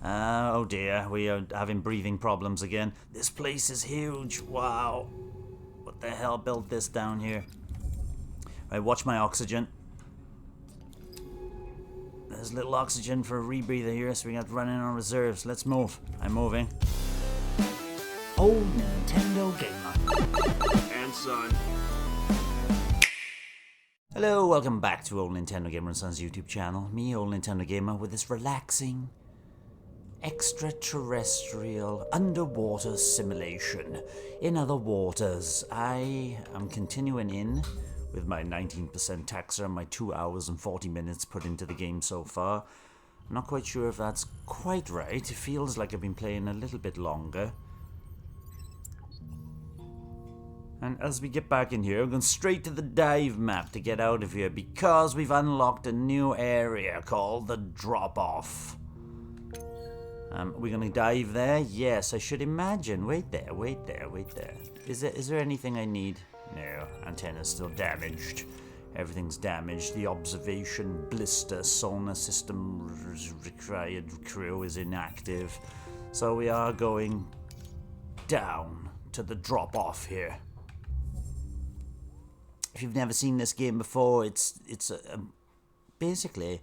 Oh dear, we are having breathing problems again. This place is huge. Wow. What the hell built this down here? Right, watch my oxygen. There's little oxygen for a rebreather here, so we got to run in on reserves. Let's move. I'm moving. Old Nintendo Gamer. And son. Hello, welcome back to Old Nintendo Gamer and Son's YouTube channel. Me, Old Nintendo Gamer, with this relaxing, extraterrestrial, underwater simulation. In other waters, I am continuing in with my 19% taxer and my 2 hours and 40 minutes put into the game so far. I'm not quite sure if that's quite right. It feels like I've been playing a little bit longer. And as we get back in here, we're going straight to the dive map to get out of here because we've unlocked a new area called the Drop-Off. We're going to dive there? Yes, I should imagine. Wait there. Is there anything I need? No, antenna's still damaged. Everything's damaged. The observation blister sonar system required crew is inactive. So we are going down to the Drop-Off here. If you've never seen this game before, it's basically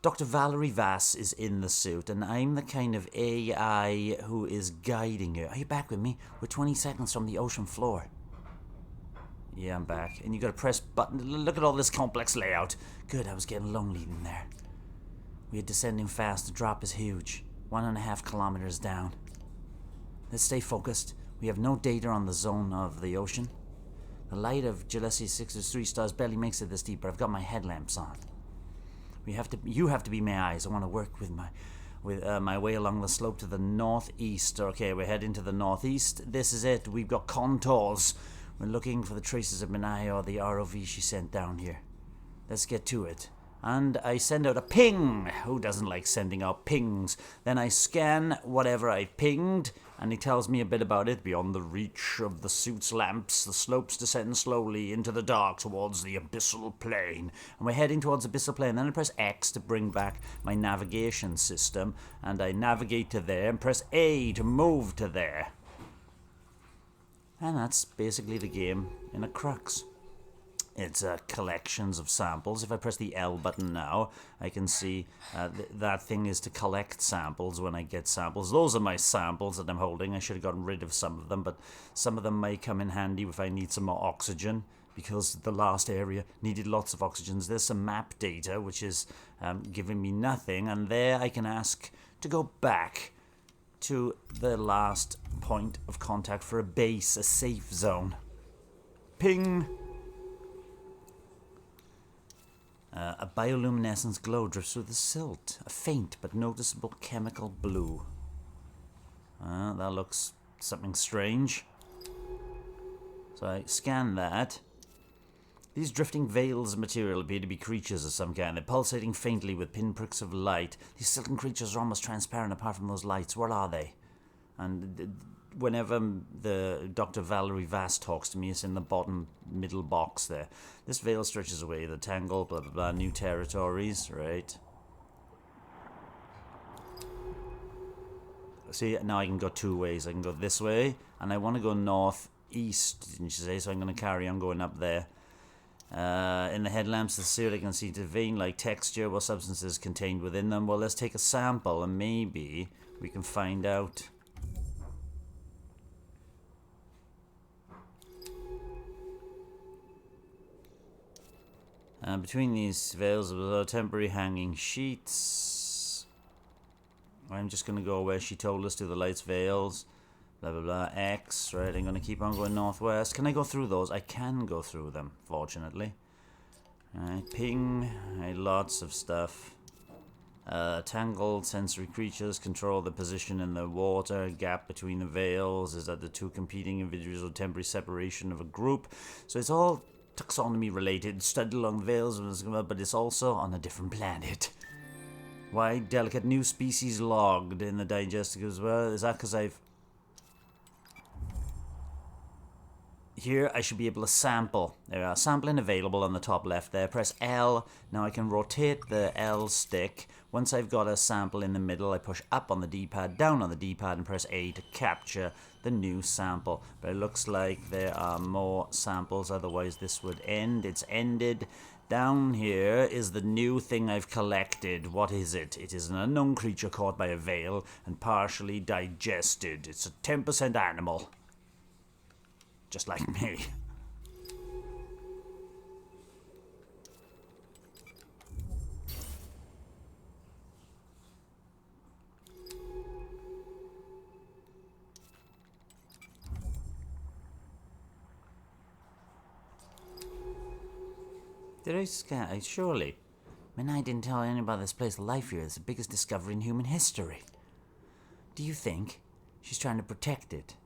Dr. Valerie Vass is in the suit, and I'm the kind of AI who is guiding her. Are you back with me? We're 20 seconds from the ocean floor. Yeah, I'm back. And you gotta press button. Look at all this complex layout. Good, I was getting lonely in there. We are descending fast. The drop is huge. 1.5 kilometers down. Let's stay focused. We have no data on the zone of the ocean. The light of Gillespie 6 stars barely makes it this deep, but I've got my headlamps on. You have to be my eyes. I want to work with my way along the slope to the northeast. Okay, we're heading to the northeast. This is it. We've got contours. We're looking for the traces of Minae or the ROV she sent down here. Let's get to it. And I send out a ping. Who doesn't like sending out pings? Then I scan whatever I pinged, and it tells me a bit about it. Beyond the reach of the suit's lamps, the slopes descend slowly into the dark towards the abyssal plane. And we're heading towards the abyssal plane. Then I press X to bring back my navigation system, and I navigate to there, and press A to move to there. And that's basically the game in a crux. It's collections of samples. If I press the L button now, I can see that thing is to collect samples when I get samples. Those are my samples that I'm holding. I should have gotten rid of some of them, but some of them may come in handy if I need some more oxygen, because the last area needed lots of oxygen. There's some map data, which is giving me nothing, and there I can ask to go back to the last point of contact for a base, a safe zone. Ping! A bioluminescence glow drifts through the silt. A faint but noticeable chemical blue. That looks something strange. So I scan that. These drifting veils of material appear to be creatures of some kind. They're pulsating faintly with pinpricks of light. These silken creatures are almost transparent apart from those lights. What are they? And whenever the Dr. Valerie Vass talks to me, it's in the bottom middle box there. This veil stretches away, the tangle, blah, blah, blah, new territories, right? See, now I can go two ways. I can go this way, and I want to go northeast, didn't you say? So I'm going to carry on going up there. In the headlamps of the suit, I can see the vein-like texture. What substances contained within them? Well, let's take a sample, and maybe we can find out. Between these veils are temporary hanging sheets. I'm just going to go where she told us to, the lights, veils, blah, blah, blah, X, right? I'm going to keep on going northwest. Can I go through those? I can go through them, fortunately. Right, ping, lots of stuff. Tangled sensory creatures control the position in the water. Gap between the veils is that the two competing individuals with temporary separation of a group. So it's all taxonomy related, studied along the veils, but it's also on a different planet. Why delicate new species logged in the digestives as well? Is that because I've... Here I should be able to sample. There we are, sampling available on the top left there. Press L. Now I can rotate the L stick Once I've got a sample in the middle, I push up on the D-pad, down on the D-pad, and press A to capture the new sample. But it looks like there are more samples, otherwise this would end. It's ended. Down here is the new thing I've collected. What is it? It is an unknown creature caught by a veil and partially digested. It's a 10% animal. Just like me. Did I scan? Surely. Minae didn't tell anyone about this place. The life here is the biggest discovery in human history. Do you think she's trying to protect it?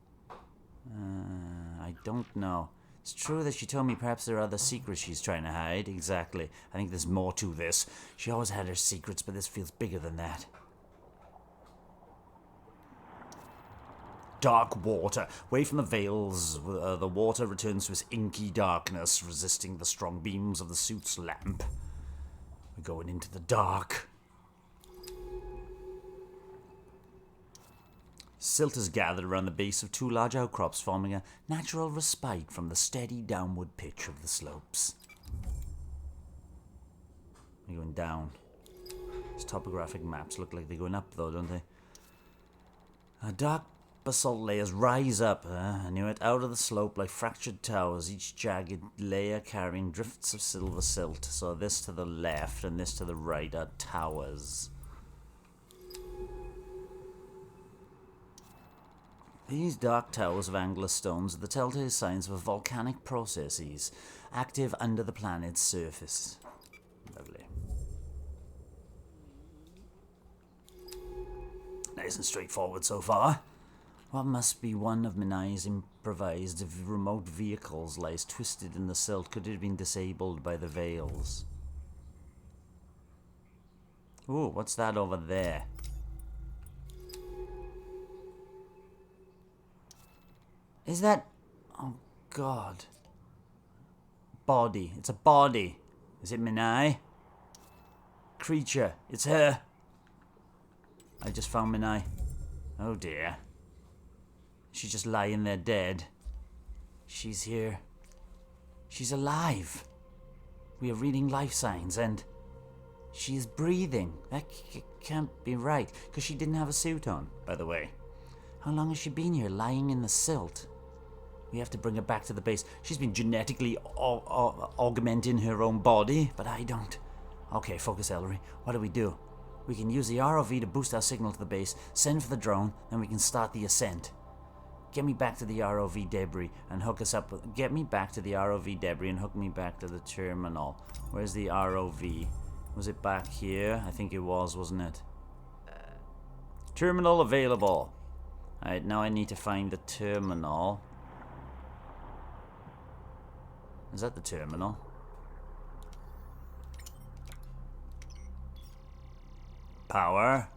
I don't know. It's true that she told me perhaps there are other secrets she's trying to hide. Exactly. I think there's more to this. She always had her secrets, but this feels bigger than that. Dark water. Away from the veils, the water returns to its inky darkness, resisting the strong beams of the suit's lamp. We're going into the dark. Silt is gathered around the base of two large outcrops, forming a natural respite from the steady downward pitch of the slopes. We're going down. These topographic maps look like they're going up, though, don't they? A dark basalt layers rise up, I knew it, out of the slope like fractured towers, each jagged layer carrying drifts of silver silt. So this to the left and this to the right are towers. These dark towers of angular stones are the telltale signs of volcanic processes active under the planet's surface. Lovely. Nice and straightforward so far. What must be one of Minae's improvised remote vehicles lies twisted in the silt. Could it have been disabled by the veils? Ooh, what's that over there? Is that... Oh, God. Body. It's a body. Is it Minae? Creature. It's her. I just found Minae. Oh, dear. She's just lying there dead. She's here. She's alive. We are reading life signs and she is breathing. That can't be right, because she didn't have a suit on, by the way. How long has she been here, lying in the silt? We have to bring her back to the base. She's been genetically augmenting her own body, but I don't. Okay, focus, Ellery. What do? We can use the ROV to boost our signal to the base, send for the drone, then we can start the ascent. Get me back to the ROV debris and hook us up with... Get me back to the ROV debris and hook me back to the terminal. Where's the ROV? Was it back here? I think it was, wasn't it? Terminal available. Alright, now I need to find the terminal. Is that the terminal? Power.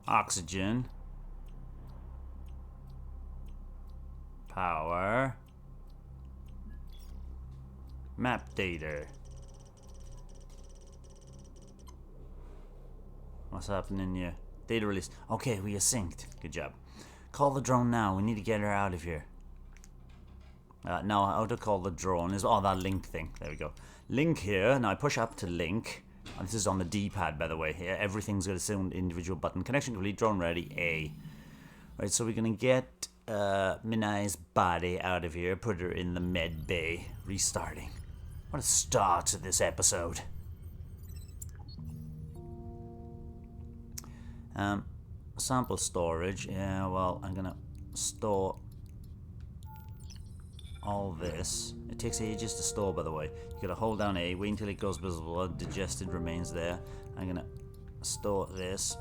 Oxygen. Power. Map data. What's happening here? Data release. Okay, we are synced. Good job. Call the drone now. We need to get her out of here. No, how to call the drone is... Oh, that link thing. There we go. Link here. Now I push up to link. And this is on the D-pad, by the way. Here, everything's got its own individual button. Connection complete. Drone ready. A. Right, so we're going to get Minae's body out of here. Put her in the med bay. Restarting. What a start to this episode. Sample storage. Yeah, well, I'm going to store all this. It takes ages to store, by the way. You gotta hold down A, wait until it goes visible, digested remains there. I'm gonna store this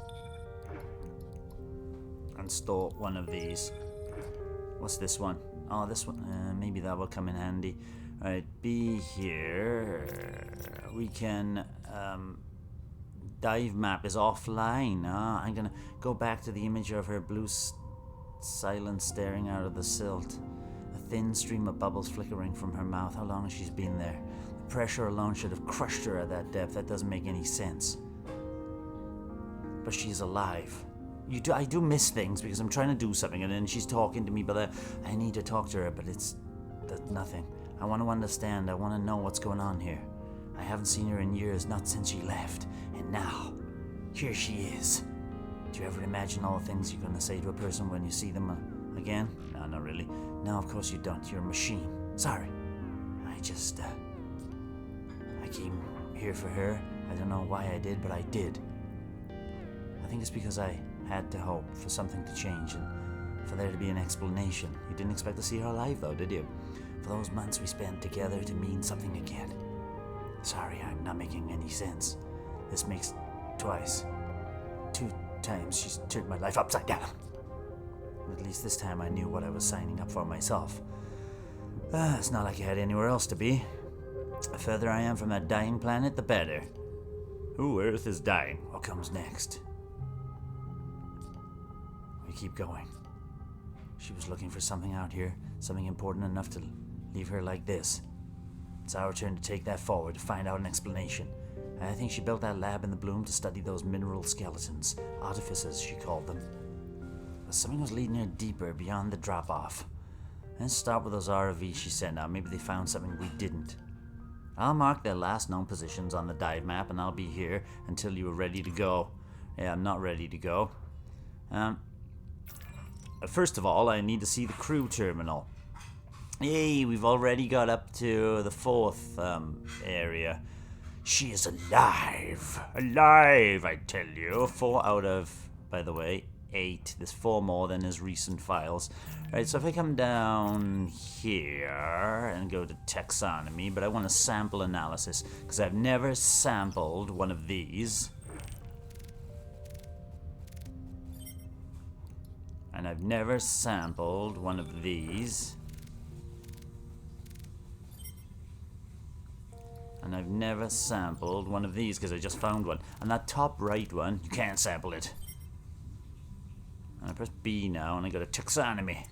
and store one of these. What's this one? Oh, this one. Maybe that will come in handy. Alright, B here. We can dive map is offline. I'm gonna go back to the image of her blue silence staring out of the silt. A thin stream of bubbles flickering from her mouth. How long has she been there? The pressure alone should have crushed her at that depth. That doesn't make any sense. But she's alive. I do miss things because I'm trying to do something and then she's talking to me, but I need to talk to her, but that's nothing. I want to understand. I want to know what's going on here. I haven't seen her in years, not since she left. And now, here she is. Do you ever imagine all the things you're going to say to a person when you see them again? No, not really. No, of course you don't. You're a machine. Sorry. I came here for her. I don't know why I did, but I did. I think it's because I had to hope for something to change and for there to be an explanation. You didn't expect to see her alive, though, did you? For those months we spent together to mean something again. Sorry, I'm not making any sense. This makes twice. 2 times she's turned my life upside down. At least this time I knew what I was signing up for myself. It's not like I had anywhere else to be. The further I am from that dying planet, the better. Ooh, Earth is dying. What comes next? We keep going. She was looking for something out here, something important enough to leave her like this. It's our turn to take that forward, to find out an explanation. I think she built that lab in the Bloom to study those mineral skeletons. Artifices, she called them. But something was leading her deeper, beyond the drop-off. Let's start with those ROVs she sent out. Maybe they found something we didn't. I'll mark their last known positions on the dive map, and I'll be here until you are ready to go. Yeah, I'm not ready to go. First of all, I need to see the crew terminal. Hey, we've already got up to the 4th area. She is alive. Alive, I tell you. 4 out of, by the way, 8. There's 4 more than his recent files. Right, so if I come down here and go to taxonomy, but I want a sample analysis, because I've never sampled one of these. And I've never sampled one of these. And I've never sampled one of these, because I just found one. And that top right one, you can't sample it. And I press B now, and I go to taxonomy.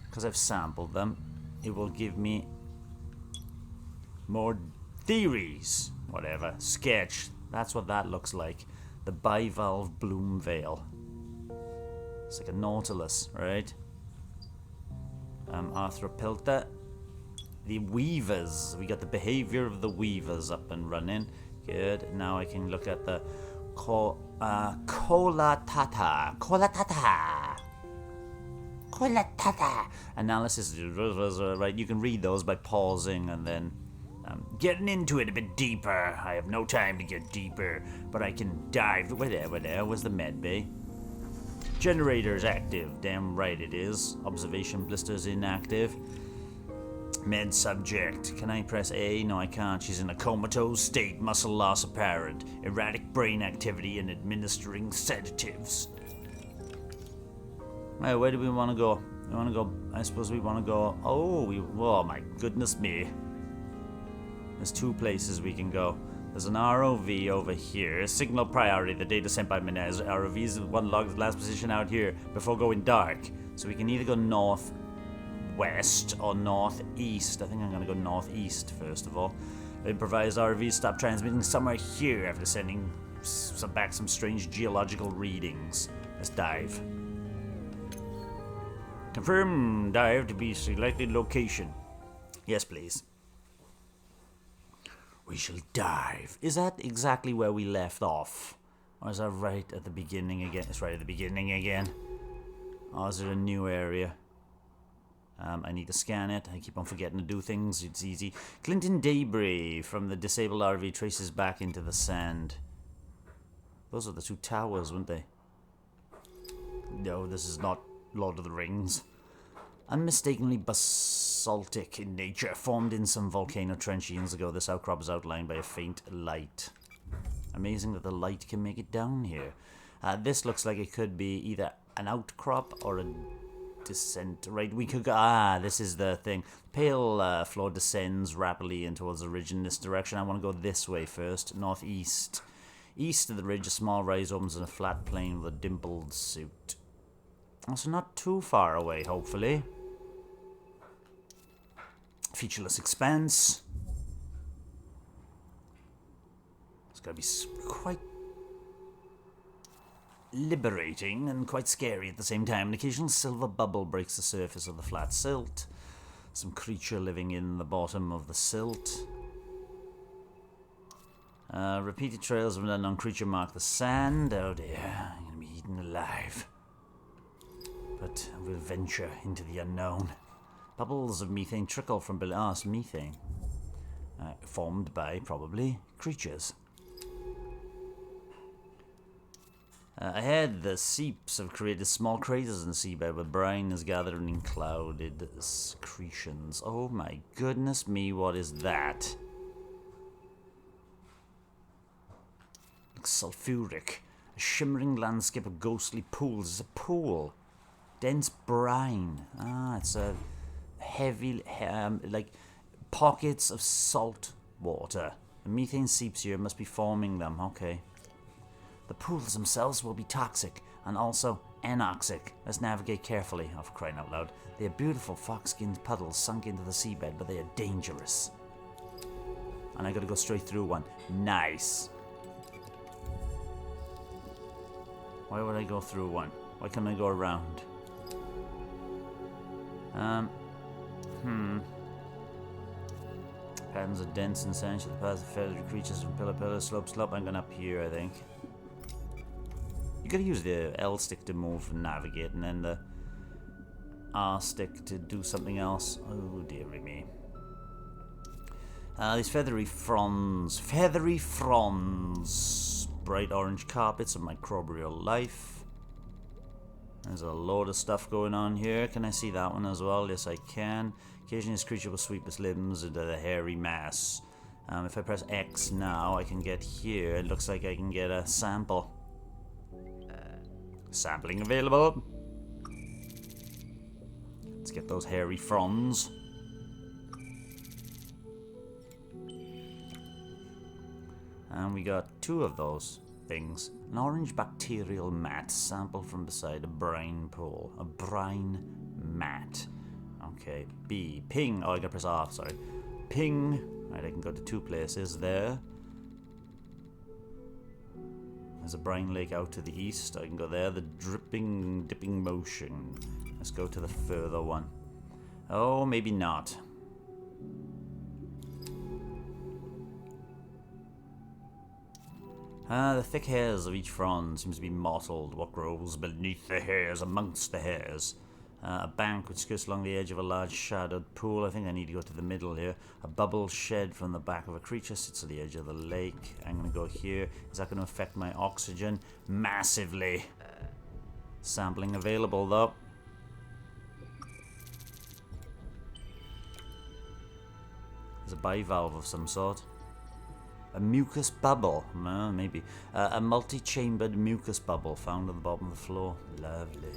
Because I've sampled them, it will give me more theories. Whatever. Sketch. That's what that looks like. The bivalve bloom veil. It's like a nautilus, right? Arthropilta. The weavers. We got the behavior of the weavers up and running. Good. Now I can look at the Kolatata. Analysis, right? You can read those by pausing and then getting into it a bit deeper. I have no time to get deeper, but I can dive. Where there was the med bay. Generators active. Damn right it is. Observation blisters inactive. Med subject. Can I press A? No, I can't. She's in a comatose state. Muscle loss apparent. Erratic brain activity and administering sedatives. Right, where do we want to go? We want to go... I suppose we want to go... Oh my goodness me. There's 2 places we can go. There's an ROV over here. Signal priority. The data sent by Minae. ROV's one logged last position out here before going dark. So we can either go northwest or northeast. I think I'm going to go northeast first of all. Improvised ROVs stop transmitting somewhere here after sending back some strange geological readings. Let's dive. Confirm dive to be selected location. Yes, please. We shall dive. Is that exactly where we left off? Or is that right at the beginning again? It's right at the beginning again. Or is it a new area? I need to scan it. I keep on forgetting to do things. It's easy. Clinton debris from the disabled RV traces back into the sand. Those are the 2 towers, weren't they? No, this is not Lord of the Rings. Unmistakably basaltic in nature, formed in some volcano trench years ago, this outcrop is outlined by a faint light. Amazing that the light can make it down here. This looks like it could be either an outcrop or a descent. Right, we could go... this is the thing. Pale floor descends rapidly in towards the ridge in this direction. I want to go this way first, northeast. East of the ridge, a small rise opens in a flat plain with a dimpled suit. So not too far away, hopefully. Featureless expanse. It's gotta be quite liberating and quite scary at the same time. An occasional silver bubble breaks the surface of the flat silt. Some creature living in the bottom of the silt. Repeated trails of an unknown creature mark the sand. Oh dear, I'm gonna be eaten alive. But we'll venture into the unknown. Bubbles of methane trickle from below. Ah, it's methane. Formed by, probably, creatures. Ahead, the seeps have created small craters in the seabed where brine is gathered in clouded secretions. Oh my goodness me, what is that? Looks sulfuric. A shimmering landscape of ghostly pools. It's a pool. Dense brine. Ah, it's a heavy, like pockets of salt water. The methane seeps here must be forming them. Okay. The pools themselves will be toxic and also anoxic. Let's navigate carefully. Oh, for crying out loud. They are beautiful fox-skinned puddles sunk into the seabed, but they are dangerous. And I gotta go straight through one. Nice. Why would I go through one? Why can't I go around? Patterns of dense and essential. The paths of feathery creatures from pillar, pillar, slope, slope. I'm going up here, I think. You gotta use the L stick to move and navigate, and then the R stick to do something else. Oh, dearie me. These feathery fronds. Feathery fronds. Bright orange carpets of microbial life. There's a load of stuff going on here. Can I see that one as well? Yes, I can. Occasionally this creature will sweep its limbs into the hairy mass. If I press X now, I can get here. It looks like I can get a sample. Sampling available. Let's get those hairy fronds. And we got 2 of those things. An orange bacterial mat. Sample from beside a brine pool. A brine mat. Okay. B. Ping. Oh, I gotta press R. Sorry. Ping. Right, I can go to 2 places there. There's a brine lake out to the east. I can go there. The dipping motion. Let's go to the further one. Oh, maybe not. The thick hairs of each frond seems to be mottled. What grows beneath the hairs, amongst the hairs? A bank which skirts along the edge of a large shadowed pool. I think I need to go to the middle here. A bubble shed from the back of a creature sits at the edge of the lake. I'm going to go here. Is that going to affect my oxygen? Massively. Sampling available though. There's a bivalve of some sort. A mucus bubble. Maybe. A multi-chambered mucus bubble found at the bottom of the floor. Lovely.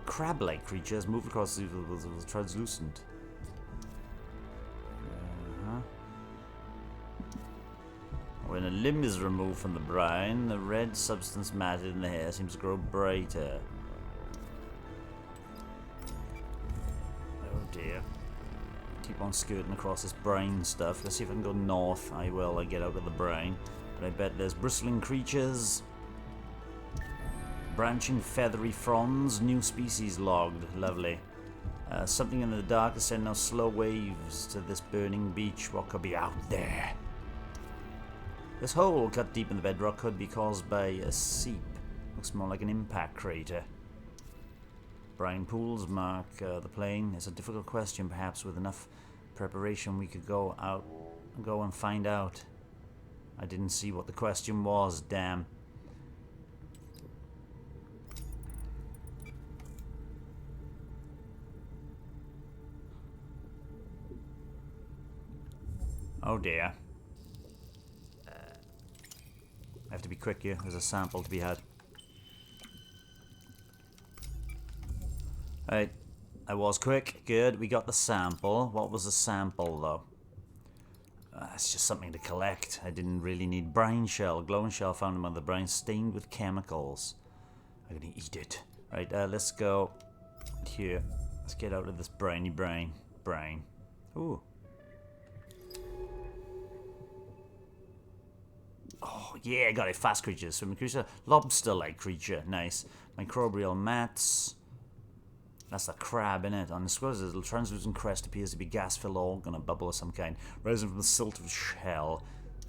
Crab-like creatures move across the translucent. When a limb is removed from the brine, the red substance matted in the hair seems to grow brighter. Oh dear. Keep on skirting across this brine stuff. Let's see if I can go north. I will. I get out of the brine. But I bet there's bristling creatures. Branching feathery fronds, new species logged. Lovely. Something in the dark is sending out slow waves to this burning beach. What could be out there? This hole cut deep in the bedrock could be caused by a seep. Looks more like an impact crater. Brine pools mark the plain. It's a difficult question. Perhaps with enough preparation we could go and find out. I didn't see what the question was. Damn. Oh dear. I have to be quick here. There's a sample to be had. Right. I was quick. Good. We got the sample. What was the sample though? It's just something to collect. I didn't really need brine shell. Glowing shell found among the brine stained with chemicals. I'm gonna eat it. Right. Let's go here. Let's get out of this briny brine. Ooh. Oh, yeah, got it. Fast creatures. Swimming creature. Lobster-like creature. Nice. Microbial mats. That's a crab, innit? On the squirrel's little translucent crest appears to be gas-filled organ, a bubble of some kind, rising from the silt of shell.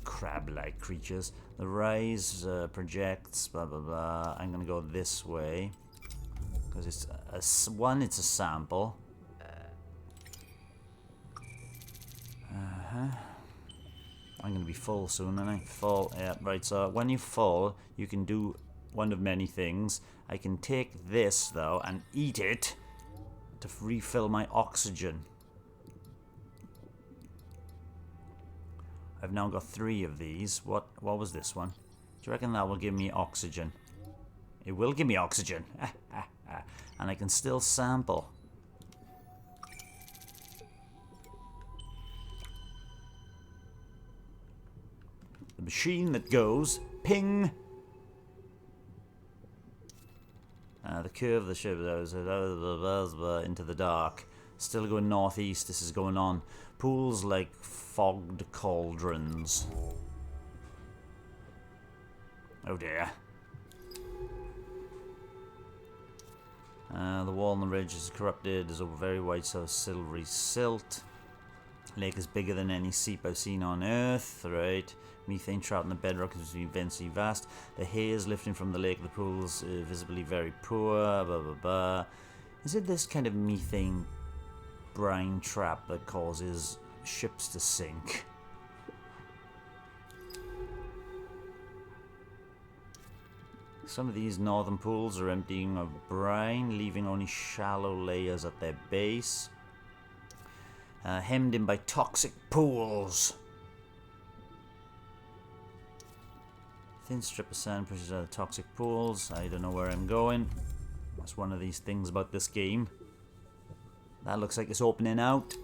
Crab-like creatures. The rise projects, blah, blah, blah. I'm going to go this way. Because it's it's a sample. I'm going to be full soon, aren't I? Full, yeah, right. So when you fall, you can do one of many things. I can take this, though, and eat it to refill my oxygen. I've now got 3 of these. What was this one? Do you reckon that will give me oxygen? It will give me oxygen. And I can still sample. The machine that goes ping. The curve of the ship into the dark. Still going northeast. This is going on. Pools like fogged cauldrons. Oh dear. The wall on the ridge is corrupted. There's a very white sort of silvery silt. Lake is bigger than any seep I've seen on Earth. Right. Methane trout in the bedrock is immensely vast. The haze lifting from the lake, the pools visibly very poor. Blah blah blah. Is it this kind of methane brine trap that causes ships to sink? Some of these northern pools are emptying of brine, leaving only shallow layers at their base. Hemmed in by toxic pools. Thin strip of sand pushes out of toxic pools. I don't know where I'm going. That's one of these things about this game. That looks like it's opening out.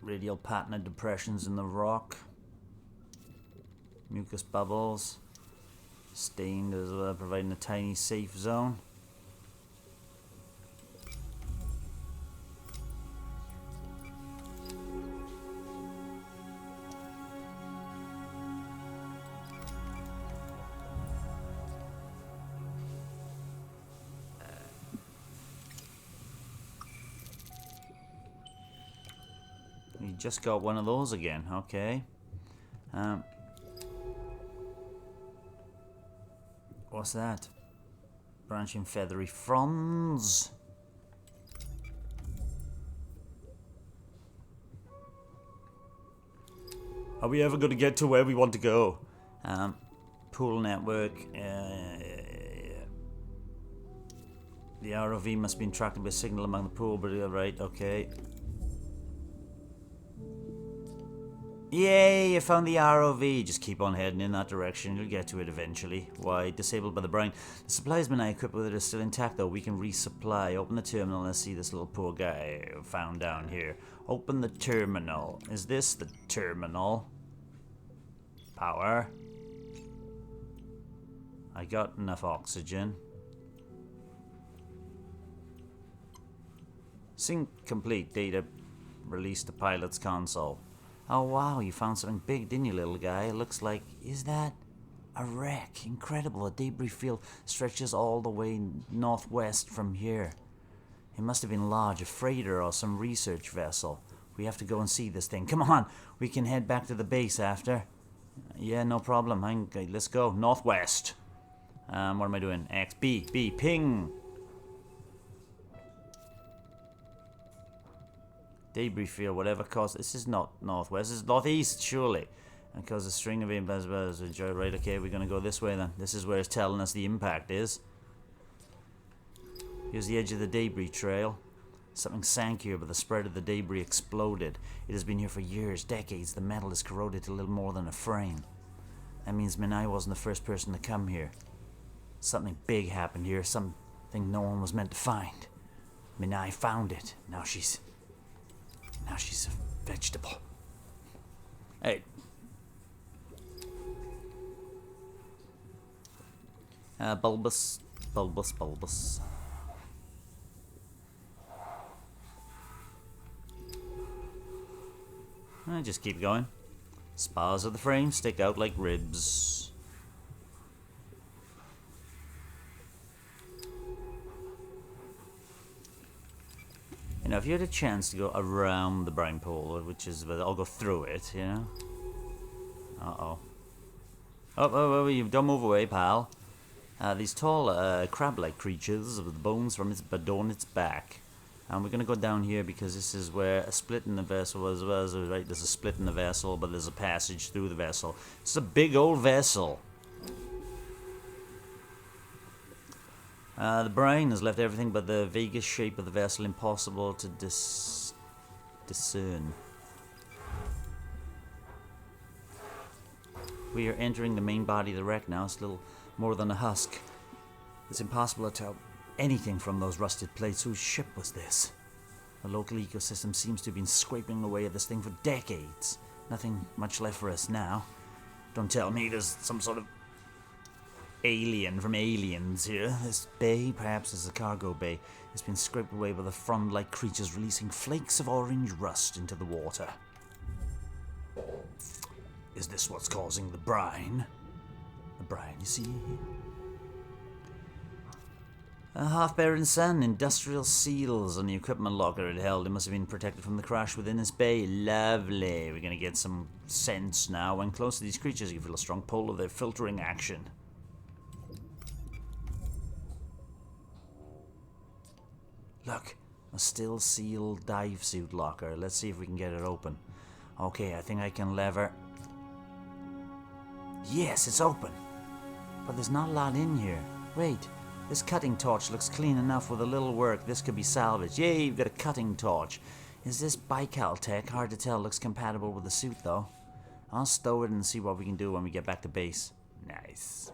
Radial pattern of depressions in the rock. Mucus bubbles. Stained as well, providing a tiny safe zone. You just got one of those again, okay. What's that? Branching feathery fronds. Are we ever going to get to where we want to go? Pool network. The ROV must be interacting with a signal among the pool, but right, okay. Yay, you found the ROV. Just keep on heading in that direction. You'll get to it eventually. Why? Disabled by the brine. The supplies Minae equipped with it are still intact, though. We can resupply. Open the terminal. Let's see this little poor guy found down here. Open the terminal. Is this the terminal? Power. I got enough oxygen. Sync complete. Data released to pilot's console. Oh wow, you found something big, didn't you, little guy? It looks like... Is that a wreck? Incredible. A debris field stretches all the way northwest from here. It must have been large, a freighter or some research vessel. We have to go and see this thing. Come on, we can head back to the base after. Yeah, no problem. Let's go. Northwest. What am I doing? X, B, ping! Debris field, whatever caused... This is not northwest, this is northeast, surely. And caused a string of impacts. Right, okay, we're going to go this way then. This is where it's telling us the impact is. Here's the edge of the debris trail. Something sank here, but the spread of the debris exploded. It has been here for years, decades. The metal is corroded to little more than a frame. That means Minae wasn't the first person to come here. Something big happened here, something no one was meant to find. Minae found it. Now she's a vegetable. Hey. Bulbous. Just keep going. Spars of the frame stick out like ribs. You know, if you had a chance to go around the brine pool, which is, I'll go through it, you know? Uh-oh. Oh, you don't move away, pal. These tall, crab-like creatures with bones from its adorn its back. And we're going to go down here because this is where a split in the vessel was, right? There's a split in the vessel, but there's a passage through the vessel. It's a big old vessel. The brine has left everything but the vaguest shape of the vessel impossible to discern. We are entering the main body of the wreck now. It's little more than a husk. It's impossible to tell anything from those rusted plates. Whose ship was this? The local ecosystem seems to have been scraping away at this thing for decades. Nothing much left for us now. Don't tell me there's some sort of alien from Aliens here. This bay, perhaps is a cargo bay, has been scraped away by the frond-like creatures, releasing flakes of orange rust into the water. Is this what's causing the brine? The brine, you see? A half-barren sand, industrial seals on the equipment locker it held. It must have been protected from the crash within this bay. Lovely. We're going to get some sense now. When close to these creatures, you feel a strong pull of their filtering action. Look, a still sealed dive suit locker. Let's see if we can get it open. Okay, I think I can lever. Yes, it's open. But there's not a lot in here. Wait, this cutting torch looks clean enough. With a little work, this could be salvaged. Yay, you've got a cutting torch. Is this Baikal tech? Hard to tell. Looks compatible with the suit, though. I'll stow it and see what we can do when we get back to base. Nice.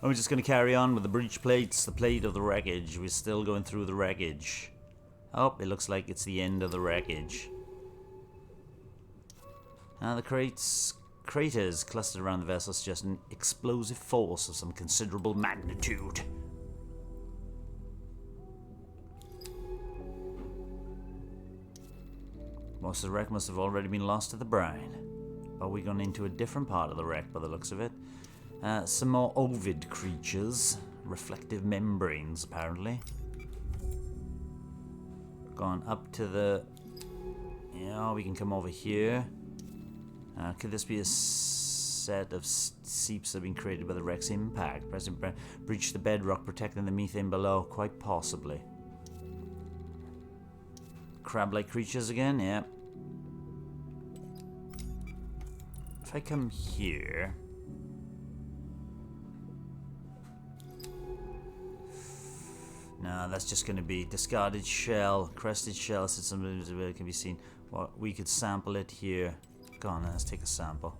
And we're just going to carry on with the breech plates, the plate of the wreckage. We're still going through the wreckage. Oh, it looks like it's the end of the wreckage. Now the craters clustered around the vessel suggest an explosive force of some considerable magnitude. Most of the wreck must have already been lost to the brine. But we're going into a different part of the wreck by the looks of it. Some more ovid creatures. Reflective membranes, apparently. Gone up to the... Yeah, we can come over here. Could this be a set of seeps that have been created by the wreck's impact? Breach the bedrock, protecting the methane below. Quite possibly. Crab-like creatures again? Yeah. If I come here... No, that's just going to be discarded shell, crested shell. Since something can be seen. Well, we could sample it here. Go on, let's take a sample.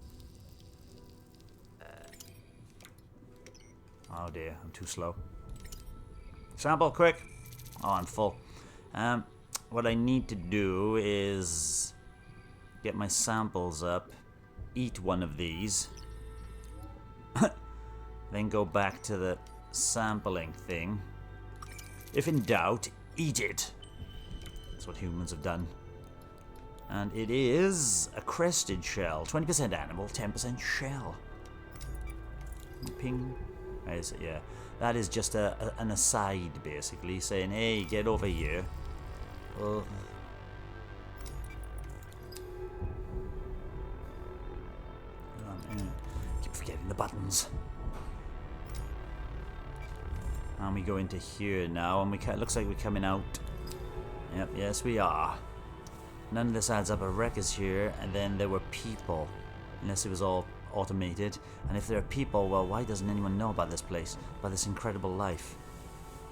Oh dear, I'm too slow. Sample, quick! Oh, I'm full. What I need to do is get my samples up, eat one of these, then go back to the sampling thing. If in doubt, eat it. That's what humans have done. And it is a crested shell. 20% animal, 10% shell. Ping. Yeah, that is just an aside, basically, saying, hey, get over here. Oh. Keep forgetting the buttons. And we go into here now, and it looks like we're coming out. Yep, yes we are. None of this adds up. A wreck is here, and then there were people. Unless it was all automated. And if there are people, well, why doesn't anyone know about this place? About this incredible life?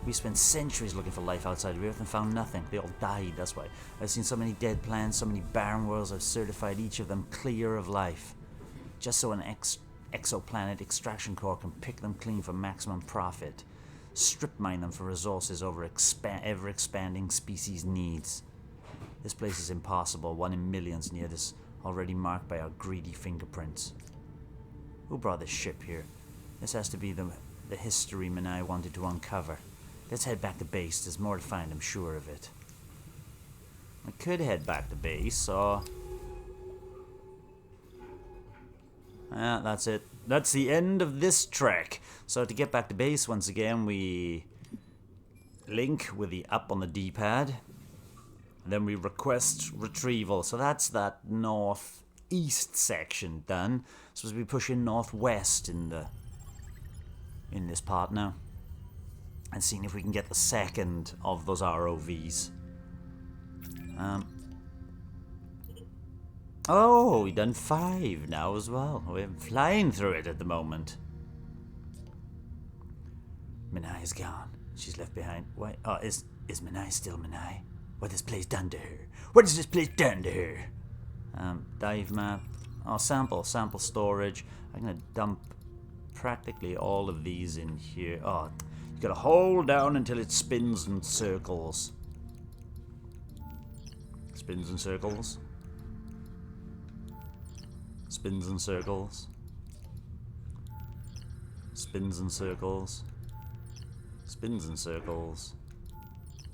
We spent centuries looking for life outside of Earth and found nothing. They all died, that's why. I've seen so many dead planets, so many barren worlds. I've certified each of them clear of life. Just so an exoplanet extraction core can pick them clean for maximum profit. Strip mine them for resources over ever-expanding species needs. This place is impossible, one in millions near this, already marked by our greedy fingerprints. Who brought this ship here? This has to be the history Minae wanted to uncover. Let's head back to base, there's more to find, I'm sure of it. I could head back to base, or That's it. That's the end of this trek. So to get back to base once again, we link with the up on the D-pad. And then we request retrieval. So that's that northeast section done. Supposed to be pushing northwest in this part now. And seeing if we can get the second of those ROVs. Oh, we've done 5 now as well. We're flying through it at the moment. Minae is gone. She's left behind. Wait, oh, is Minae still Minae? What has this place done to her? What has this place done to her? Dive map. Oh, sample storage. I'm gonna dump practically all of these in here. Oh, you gotta hold down until it spins in circles. Spins in circles. Spins in circles. Spins in circles. Spins in circles.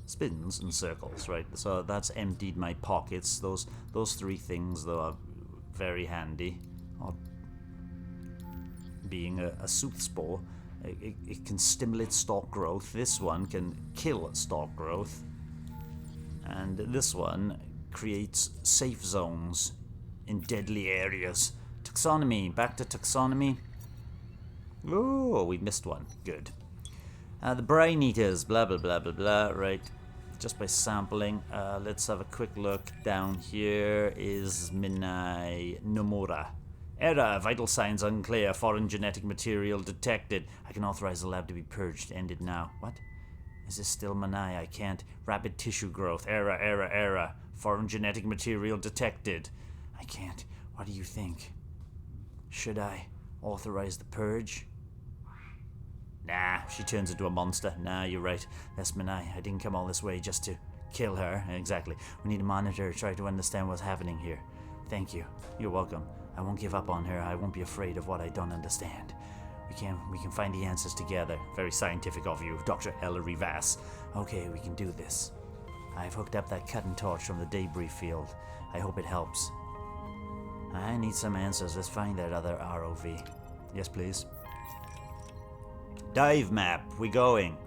Spins in circles, right? So that's emptied my pockets. Those 3 things, though, are very handy. Being a sooth spore, it can stimulate stalk growth. This one can kill stalk growth. And this one creates safe zones in deadly areas. Taxonomy. Back to taxonomy. Oh, we missed one. Good. The brain eaters. Blah, blah, blah, blah, blah. Right. Just by sampling. Let's have a quick look. Down here is Minae Nomura. Error. Vital signs unclear. Foreign genetic material detected. I can authorize the lab to be purged. Ended now. What? Is this still Minae? I can't. Rapid tissue growth. Error. Foreign genetic material detected. I can't. What do you think? Should I authorize the purge? Nah, she turns into a monster. Nah, you're right. That's Minae. I didn't come all this way just to kill her. Exactly. We need to monitor her, try to understand what's happening here. Thank you. You're welcome. I won't give up on her. I won't be afraid of what I don't understand. We can find the answers together. Very scientific of you, Dr. Ellery Vass. Okay, we can do this. I've hooked up that cutting torch from the debris field. I hope it helps. I need some answers. Let's find that other ROV. Yes, please. Dive map. We're going.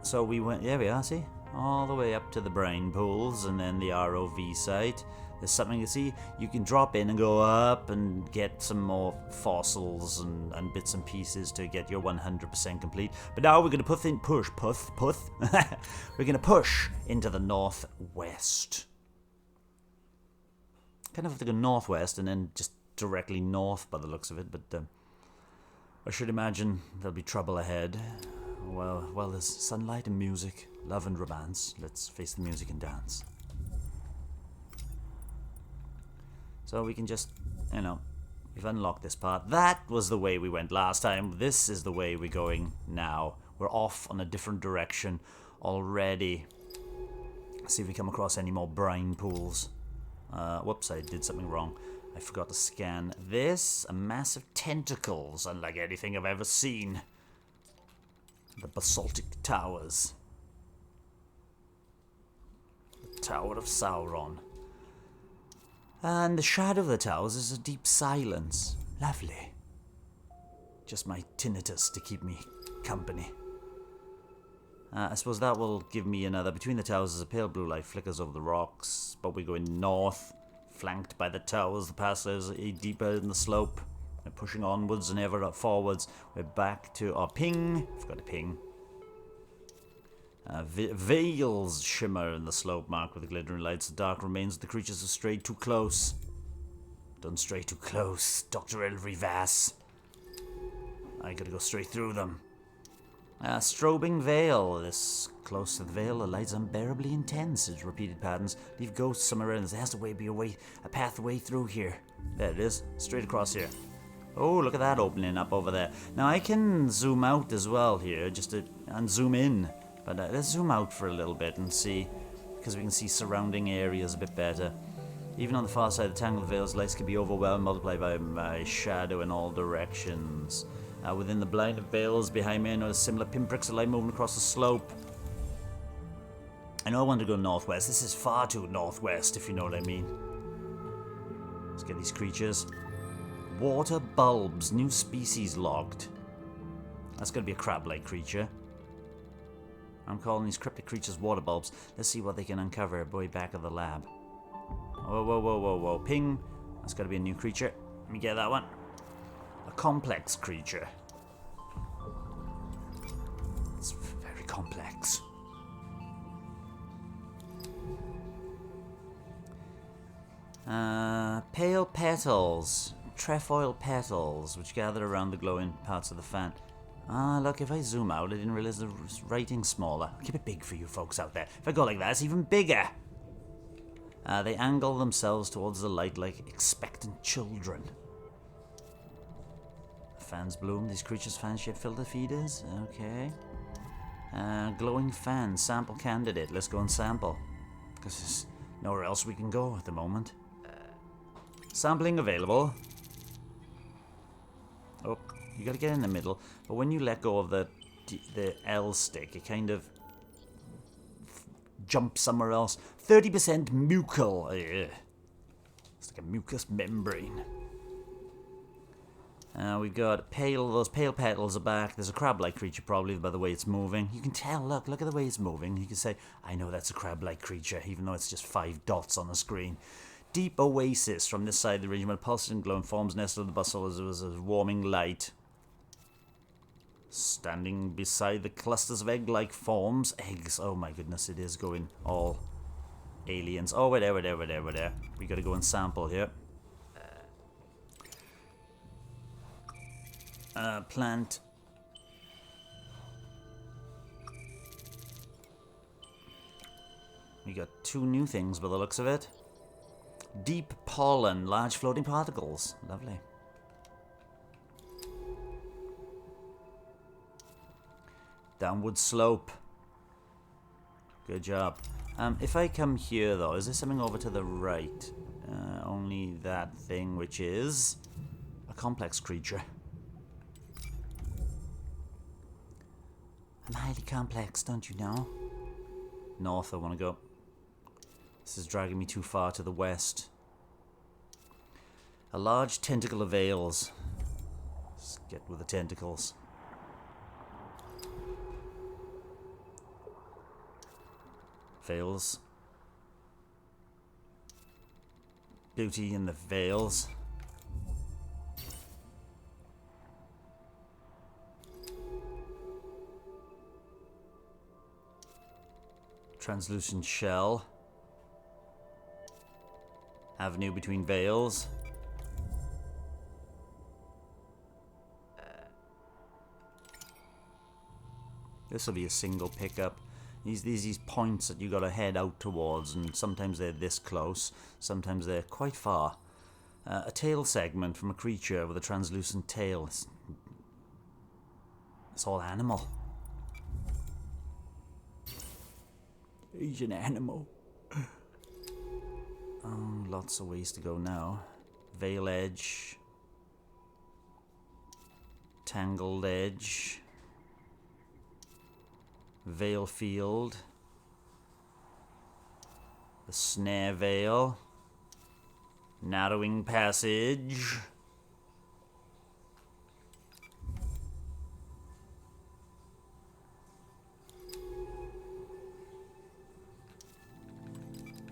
So we went... There we are, see? All the way up to the brain pools and then the ROV site. There's something to see. You can drop in and go up and get some more fossils and bits and pieces to get your 100% complete. But now we're going to push. We're going to push into the northwest. Kind of have to go northwest and then just directly north by the looks of it, but I should imagine there'll be trouble ahead. Well, there's sunlight and music, love and romance. Let's face the music and dance. So we can just, we've unlocked this part. That was the way we went last time. This is the way we're going now. We're off on a different direction already. Let's see if we come across any more brine pools. Whoops, I did something wrong. I forgot to scan this. A massive tentacles, unlike anything I've ever seen. The basaltic towers. The Tower of Sauron. And the shadow of the towers is a deep silence. Lovely. Just my tinnitus to keep me company. I suppose that will give me another... Between the towers is a pale blue light flickers over the rocks, but we're going north, flanked by the towers. The pass is deeper in the slope. We're pushing onwards and ever forwards. We're back to our ping. Forgot to ping. Veils shimmer in the slope marked with the glittering lights. The dark remains of the creatures have strayed too close. Don't stray too close, Dr. Ellery Vass. I gotta go straight through them. Strobing veil. This close to the veil, the light's unbearably intense. Its repeated patterns leave ghosts somewhere around. There has to be a pathway through here. There it is, straight across here. Oh, look at that opening up over there. Now I can zoom out as well here, and zoom in. But let's zoom out for a little bit and see, because we can see surrounding areas a bit better. Even on the far side of the tangle of veils, lights can be overwhelmed, multiplied by my shadow in all directions. Within the blind of veils behind me, I notice similar pinpricks of light moving across the slope. I know I want to go northwest. This is far too northwest, if you know what I mean. Let's get these creatures. Water bulbs. New species logged. That's going to be a crab-like creature. I'm calling these cryptic creatures water bulbs. Let's see what they can uncover way back of the lab. Whoa, whoa, whoa, whoa, whoa. Ping. That's got to be a new creature. Let me get that one. A complex creature. It's very complex. Pale petals. Trefoil petals, which gather around the glowing parts of the fan. Ah, look, if I zoom out, I didn't realize the writing's smaller. I'll keep it big for you folks out there. If I go like that, it's even bigger. They angle themselves towards the light like expectant children. Fans bloom. These creatures' fan-shaped filter feeders. Okay. Glowing fan. Sample candidate. Let's go and sample. Because there's nowhere else we can go at the moment. Sampling available. Oh, you gotta get in the middle. But when you let go of the L stick, it kind of jumps somewhere else. 30% mucal. Ugh. It's like a mucous membrane. We've got those pale petals are back. There's a crab-like creature probably by the way it's moving. You can tell, look at the way it's moving. You can say, I know that's a crab-like creature, even though it's just 5 dots on the screen. Deep oasis from this side of the region where pulsating glowing forms nestled in the bustle as it was a warming light. Standing beside the clusters of egg-like forms. Eggs, oh my goodness, it is going all aliens. Oh, we're there. We gotta go and sample here. Plant. We got 2 new things by the looks of it. Deep pollen, large floating particles. Lovely. Downward slope. Good job. If I come here though, is there something over to the right? Only that thing, which is a complex creature. I'm highly complex, don't you know? North I want to go. This is dragging me too far to the west. A large tentacle of veils. Let's get with the tentacles. Veils. Beauty in the veils. Translucent shell. Avenue between veils. This will be a single pickup. These points that you gotta head out towards, and sometimes they're this close, sometimes they're quite far. A tail segment from a creature with a translucent tail. It's all animal. Asian animal. Oh, lots of ways to go now. Veil edge. Tangled edge. Veil field. The snare veil. Narrowing passage.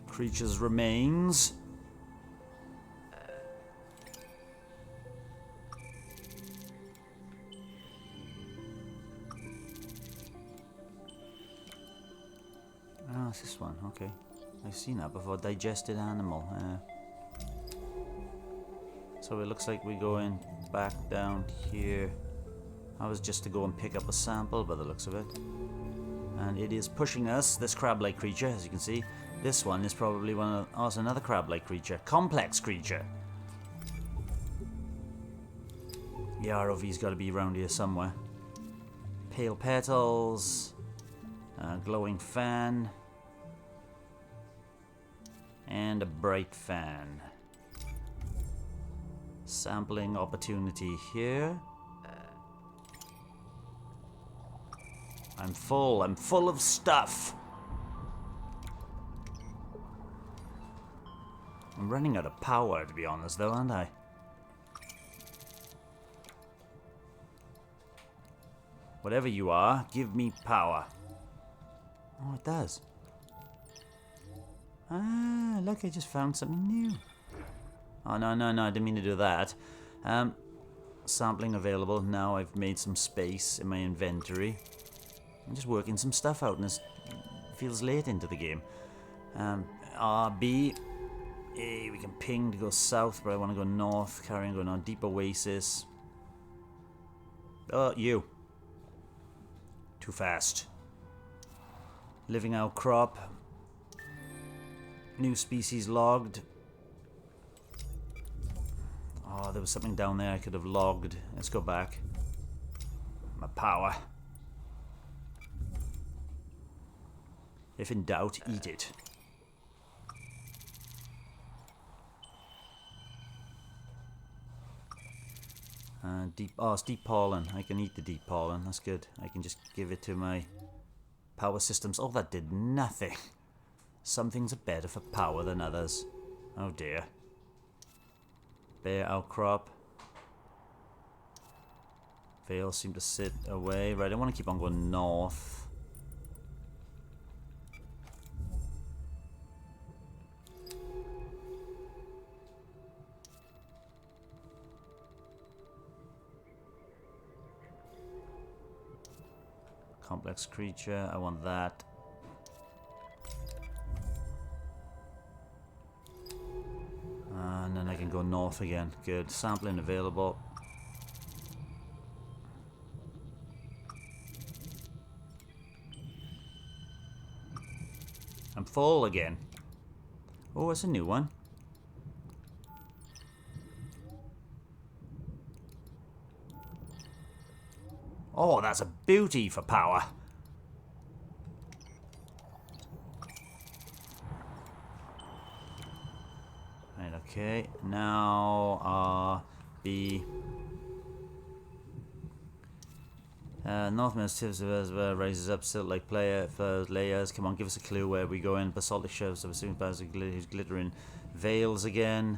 Creature's remains. Oh, it's this one. Okay. I've seen that before. Digested animal. So it looks like we're going back down here. I was just to go and pick up a sample by the looks of it. And it is pushing us, this crab-like creature, as you can see. This one is probably one of... Oh, it's another crab-like creature. Complex creature. The ROV's got to be around here somewhere. Pale petals. Glowing fan. And a bright fan. Sampling opportunity here. I'm full of stuff. I'm running out of power, to be honest, though, aren't I? Whatever you are, give me power. Oh, it does. Ah, look, I just found something new. Oh, no, I didn't mean to do that. Sampling available. Now I've made some space in my inventory. I'm just working some stuff out, and it feels late into the game. RB. Hey, we can ping to go south, but I want to go north. Carrying going on. Deep Oasis. Oh, you. Too fast. Living outcrop. New species logged. Oh, there was something down there I could have logged. Let's go back. My power. If in doubt, eat it. It's deep pollen. I can eat the deep pollen. That's good. I can just give it to my power systems. Oh, that did nothing. Some things are better for power than others. Oh dear. Bear outcrop. Veils seem to sit away. Right, I want to keep on going north. Complex creature, I want that. And then I can go north again. Good. Sampling available. I'm full again. Oh, it's a new one. Oh, that's a beauty for power. Right, okay. Now, the northmost tips of Ezra raises up silt like player for layers. Come on, give us a clue where we go in. Basaltic shelves of assuming glittering veils again.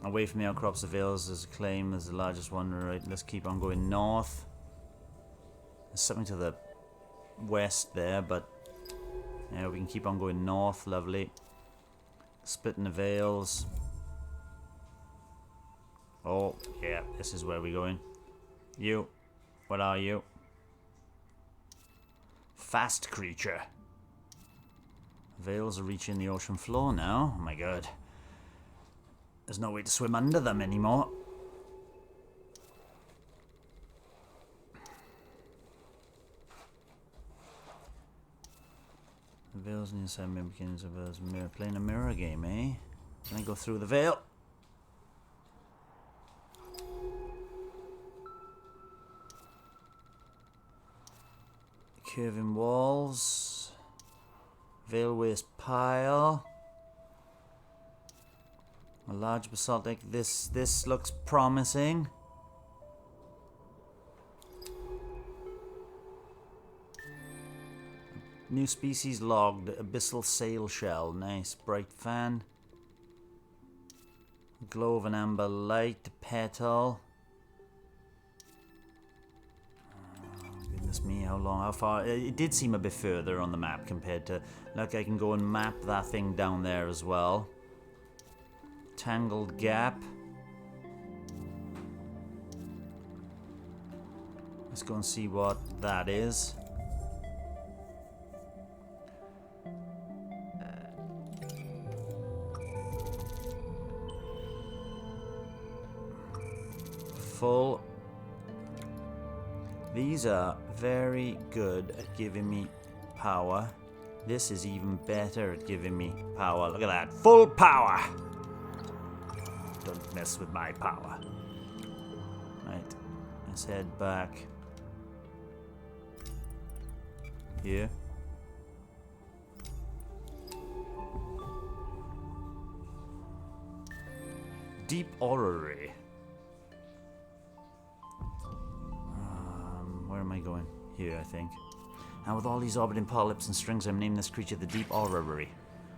Away from the outcrops of veils, there's a claim as the largest one. Right, let's keep on going north. There's something to the west there, but yeah, we can keep on going north. Lovely. Splitting the veils. Oh, yeah, this is where we're going. You. What are you? Fast creature. Veils are reaching the ocean floor now. Oh my god. There's no way to swim under them anymore. The veils and inside begins of us mirror playing a mirror game, eh? Can I go through the veil? Curving walls. Veil waste pile. A large basaltic. This looks promising. New species logged. Abyssal sail shell. Nice. Bright fan. Glow of an amber light. Petal. Oh, goodness me, how long? How far? It did seem a bit further on the map compared to... Look, I can go and map that thing down there as well. Tangled gap. Let's go and see what that is. Full. These are very good at giving me power. This is even better at giving me power. Look at that. Full power! Don't mess with my power. Right. Let's head back. Here. Deep orrery. Where am I going? Here, I think. Now with all these orbiting polyps and strings, I'm naming this creature the Deep Orrery.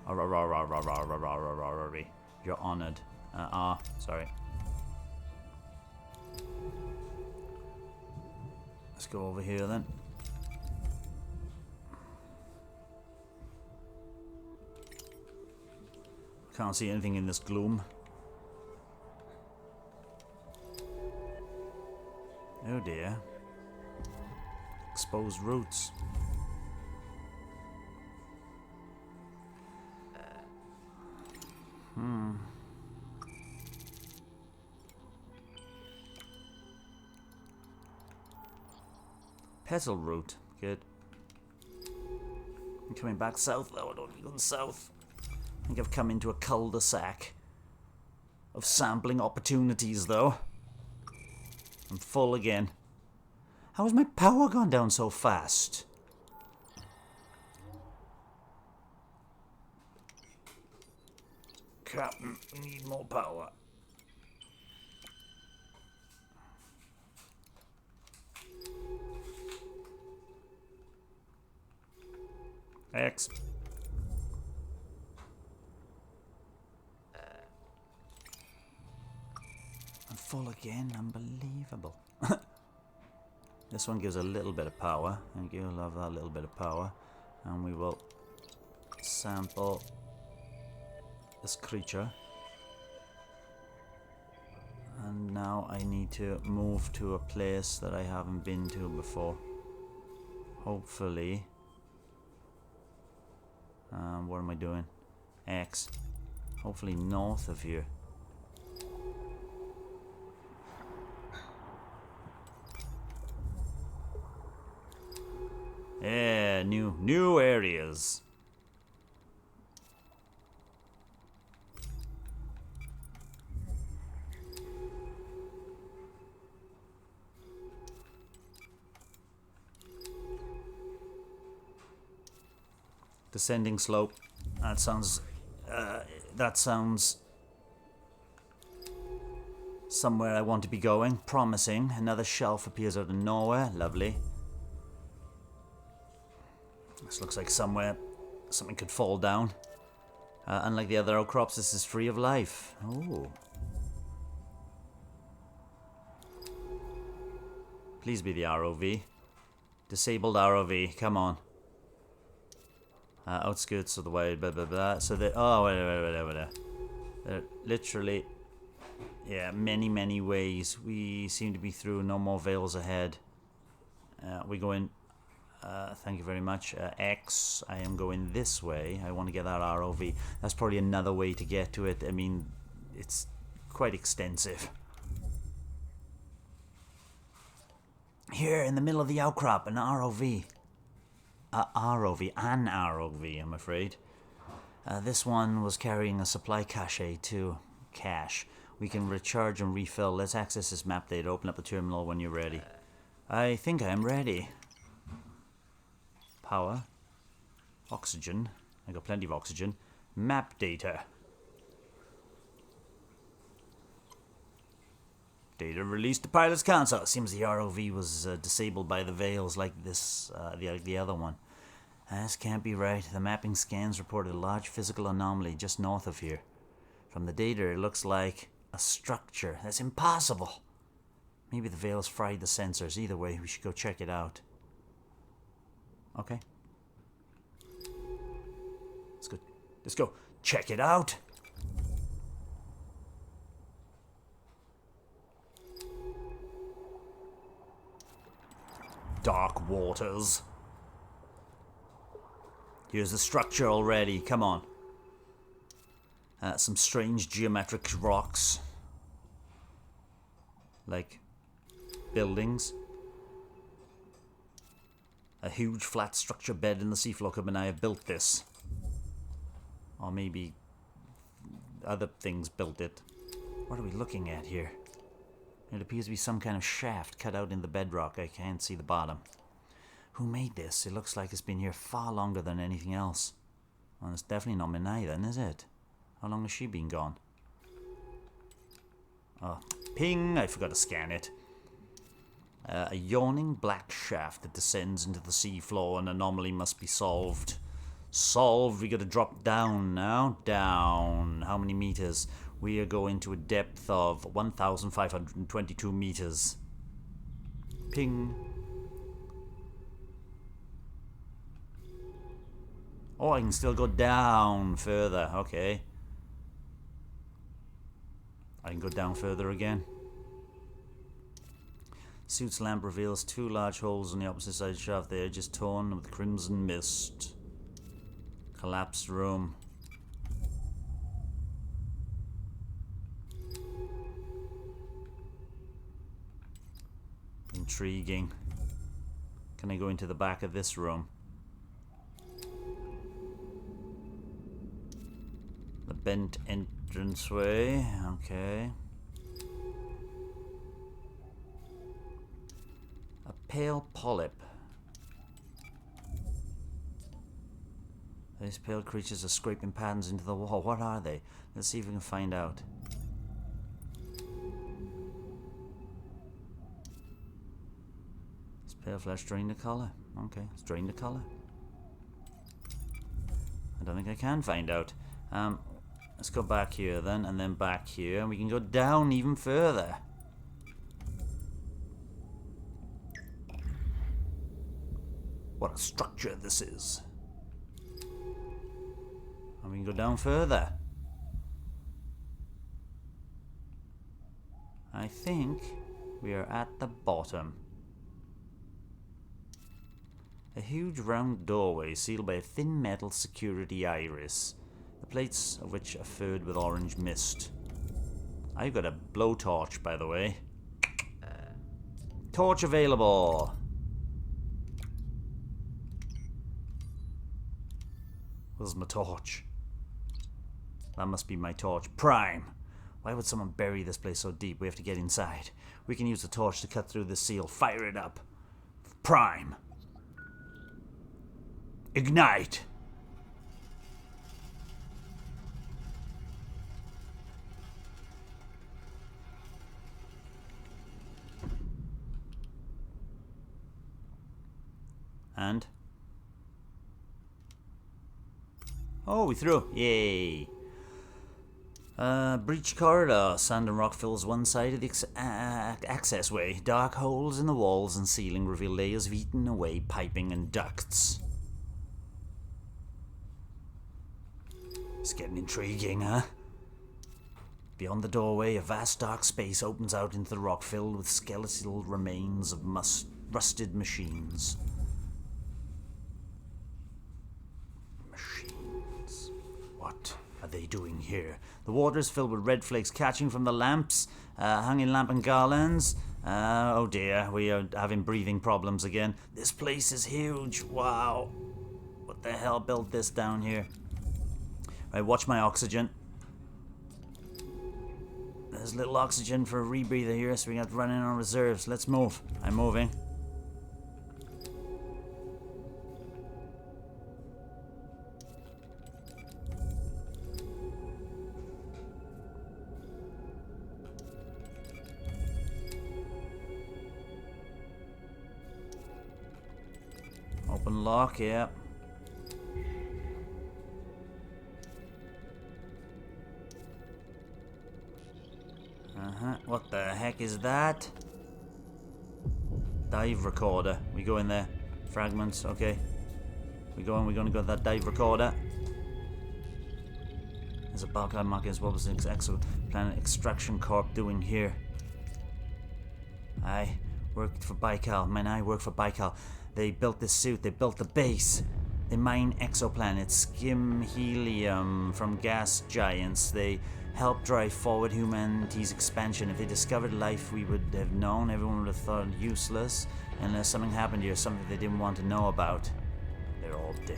Orrery. You're honored. Sorry. Let's go over here then. Can't see anything in this gloom. Oh dear. Exposed roots. Petal root. Good. I'm coming back south though. I don't want to be going south. I think I've come into a cul-de-sac of sampling opportunities though. I'm full again. How has my power gone down so fast? Captain, we need more power. X. I'm full again. Unbelievable. This one gives a little bit of power. Thank you. Love that little bit of power. And we will sample this creature. And now I need to move to a place that I haven't been to before. Hopefully. What am I doing? X. Hopefully north of here. Yeah, new areas. Descending slope. That sounds somewhere I want to be going. Promising. Another shelf appears out of nowhere. Lovely. This looks like somewhere something could fall down. Unlike the other outcrops, this is free of life. Oh. Please be the ROV. Disabled ROV. Come on. Outskirts of the way, blah blah blah. So they. Oh, wait. They're literally. Yeah, many ways. We seem to be through. No more veils ahead. We go in. Thank you very much. X, I am going this way. I want to get that ROV. That's probably another way to get to it. I mean, it's quite extensive. Here, in the middle of the outcrop, an ROV. An ROV, I'm afraid. This one was carrying a supply cache too. Cache. We can recharge and refill. Let's access this map data. Open up the terminal when you're ready. I think I am ready. Power. Oxygen. I got plenty of oxygen. Map data. Data released to pilot's console. It seems the ROV was disabled by the veils like this, the other one. This can't be right. The mapping scans reported a large physical anomaly just north of here. From the data, it looks like a structure. That's impossible. Maybe the veils fried the sensors. Either way, we should go check it out. Okay. Let's go check it out. Dark waters. Here's the structure already. Come on. Some strange geometric rocks. Like buildings. A huge flat structure bed in the seafloor. Could Minae have built this? Or maybe other things built it. What are we looking at here? It appears to be some kind of shaft cut out in the bedrock. I can't see the bottom. Who made this? It looks like it's been here far longer than anything else. Well, it's definitely not Minae then, is it? How long has she been gone? Oh, ping! I forgot to scan it. A yawning black shaft that descends into the seafloor. An anomaly must be solved. Solved. We gotta drop down now. Down. How many meters? We are going to a depth of 1,522 meters. Ping. Oh, I can still go down further. Okay. I can go down further again. Suit's lamp reveals 2 large holes on the opposite side of the shaft. The edge is torn with crimson mist. Collapsed room. Intriguing. Can I go into the back of this room? The bent entranceway. Okay. A pale polyp. These pale creatures are scraping patterns into the wall. What are they? Let's see if we can find out. This pale flesh drain the colour. Okay, it's drained the colour. I don't think I can find out. Let's go back here then, and then back here, and we can go down even further. What a structure this is. And we can go down further. I think we are at the bottom. A huge round doorway sealed by a thin metal security iris, the plates of which are furred with orange mist. I've got a blowtorch, by the way. Torch available. Where's my torch? That must be my torch. Prime! Why would someone bury this place so deep? We have to get inside. We can use the torch to cut through the seal. Fire it up. Prime! Ignite! And? Oh, we through. Yay! Breach corridor. Sand and rock fills one side of the access way. Dark holes in the walls and ceiling reveal layers of eaten away piping and ducts. It's getting intriguing, huh? Beyond the doorway, a vast dark space opens out into the rock filled with skeletal remains of rusted machines. What are they doing here? The water is filled with red flakes catching from the lamps, hanging lamp and garlands. Oh dear, we are having breathing problems again. This place is huge. Wow. What the hell built this down here? Right, watch my oxygen. There's little oxygen for a rebreather here, so we got to run in on reserves. Let's move. I'm moving. Open lock, yeah. What the heck is that? Dive recorder. We go in there. Fragments, okay. We're gonna go to that dive recorder. There's a Baikal markings. What was this exoplanet extraction corp doing here? I worked for Baikal. Minae worked for Baikal. They built this suit. They built the base. They mine exoplanets, skim helium from gas giants. They help drive forward humanity's expansion. If they discovered life, we would have known. Everyone would have thought it useless unless something happened here, something they didn't want to know about. They're all dead.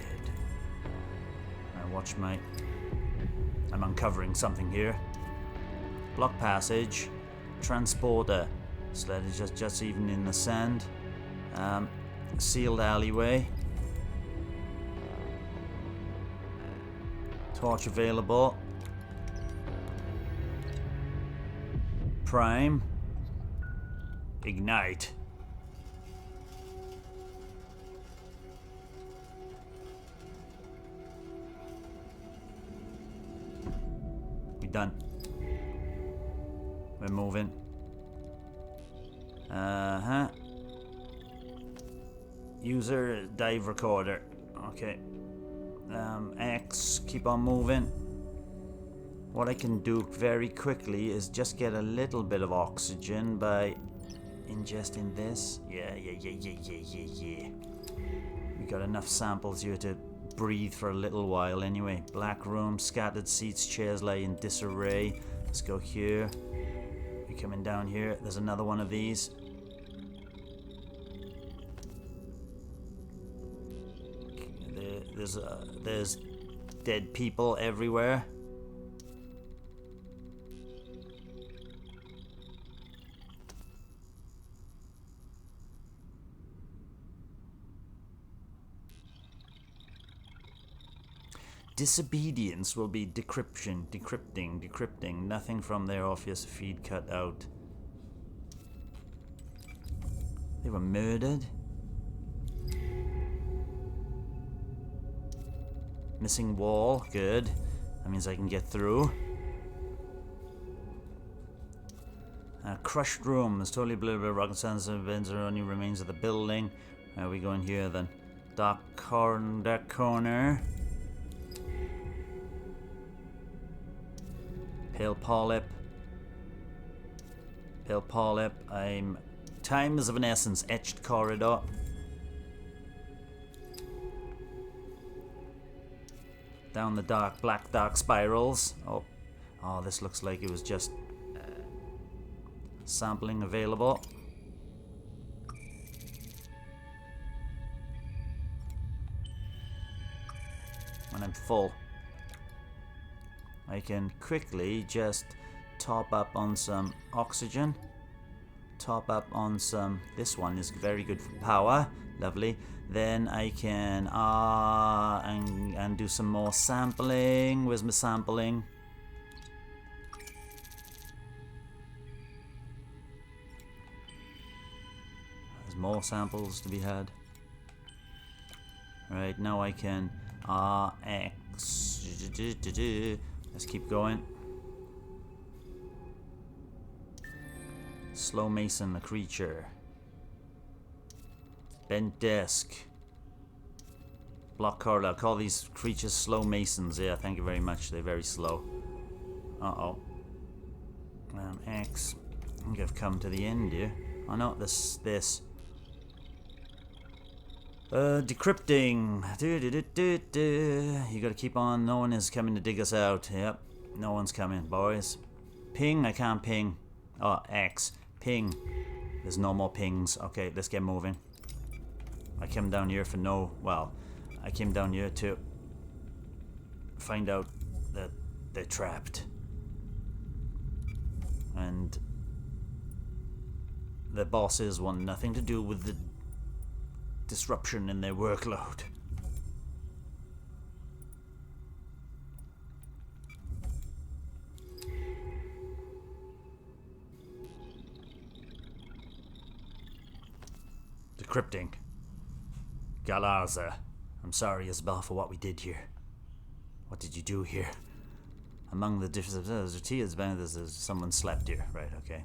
Now watch my... I'm uncovering something here. Block passage. Transporter. Sled is just even in the sand. Sealed alleyway. Torch available. Prime. Ignite. We done. We're moving. User dive recorder. Okay. X, keep on moving. What I can do very quickly is just get a little bit of oxygen by ingesting this. Yeah. We got enough samples here to breathe for a little while anyway. Black room, scattered seats, chairs lie in disarray. Let's go here. You're coming down here. There's another one of these. There's dead people everywhere. Disobedience will be decrypting. Nothing from their office feed cut out. They were murdered. Missing wall, good. That means I can get through. Crushed room. It's totally blue, but rocket sands and bends are only remains of the building. We go in here then. Dark corner. Pale polyp. Time is of an essence. Etched corridor. Down the black dark spirals. Oh, this looks like it was just sampling available. When I'm full, I can quickly just top up on some oxygen. Top up on some. This one is very good for power. Lovely. Then I can and do some more sampling. Where's my sampling? There's more samples to be had. Right, now I can X. Let's keep going. Slow Mason, the creature. Bent desk. Block corridor. I'll call these creatures slow masons. Yeah, thank you very much. They're very slow. X. I think I've come to the end here. Oh no, this. Decrypting. You gotta keep on. No one is coming to dig us out. Yep. No one's coming, boys. Ping. I can't ping. Oh, X. Ping. There's no more pings. Okay, let's get moving. I came down here I came down here to find out that they're trapped. And the bosses want nothing to do with the disruption in their workload. Decrypting. Galarza. I'm sorry, Isabel, for what we did here. What did you do here? Among the different there's someone slept here. Right, okay.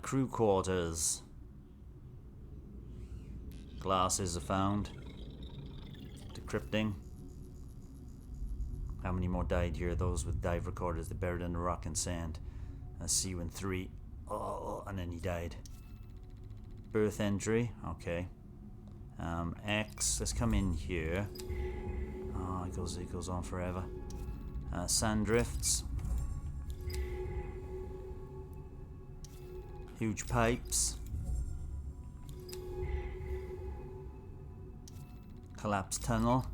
Crew quarters. Glasses are found. Decrypting. How many more died here? Those with dive recorders. They're buried in the rock and sand. See you in 3. Oh, and then he died. Birth entry. Okay. X. Let's come in here. Oh, it goes on forever. Sand drifts. Huge pipes. Collapsed tunnel.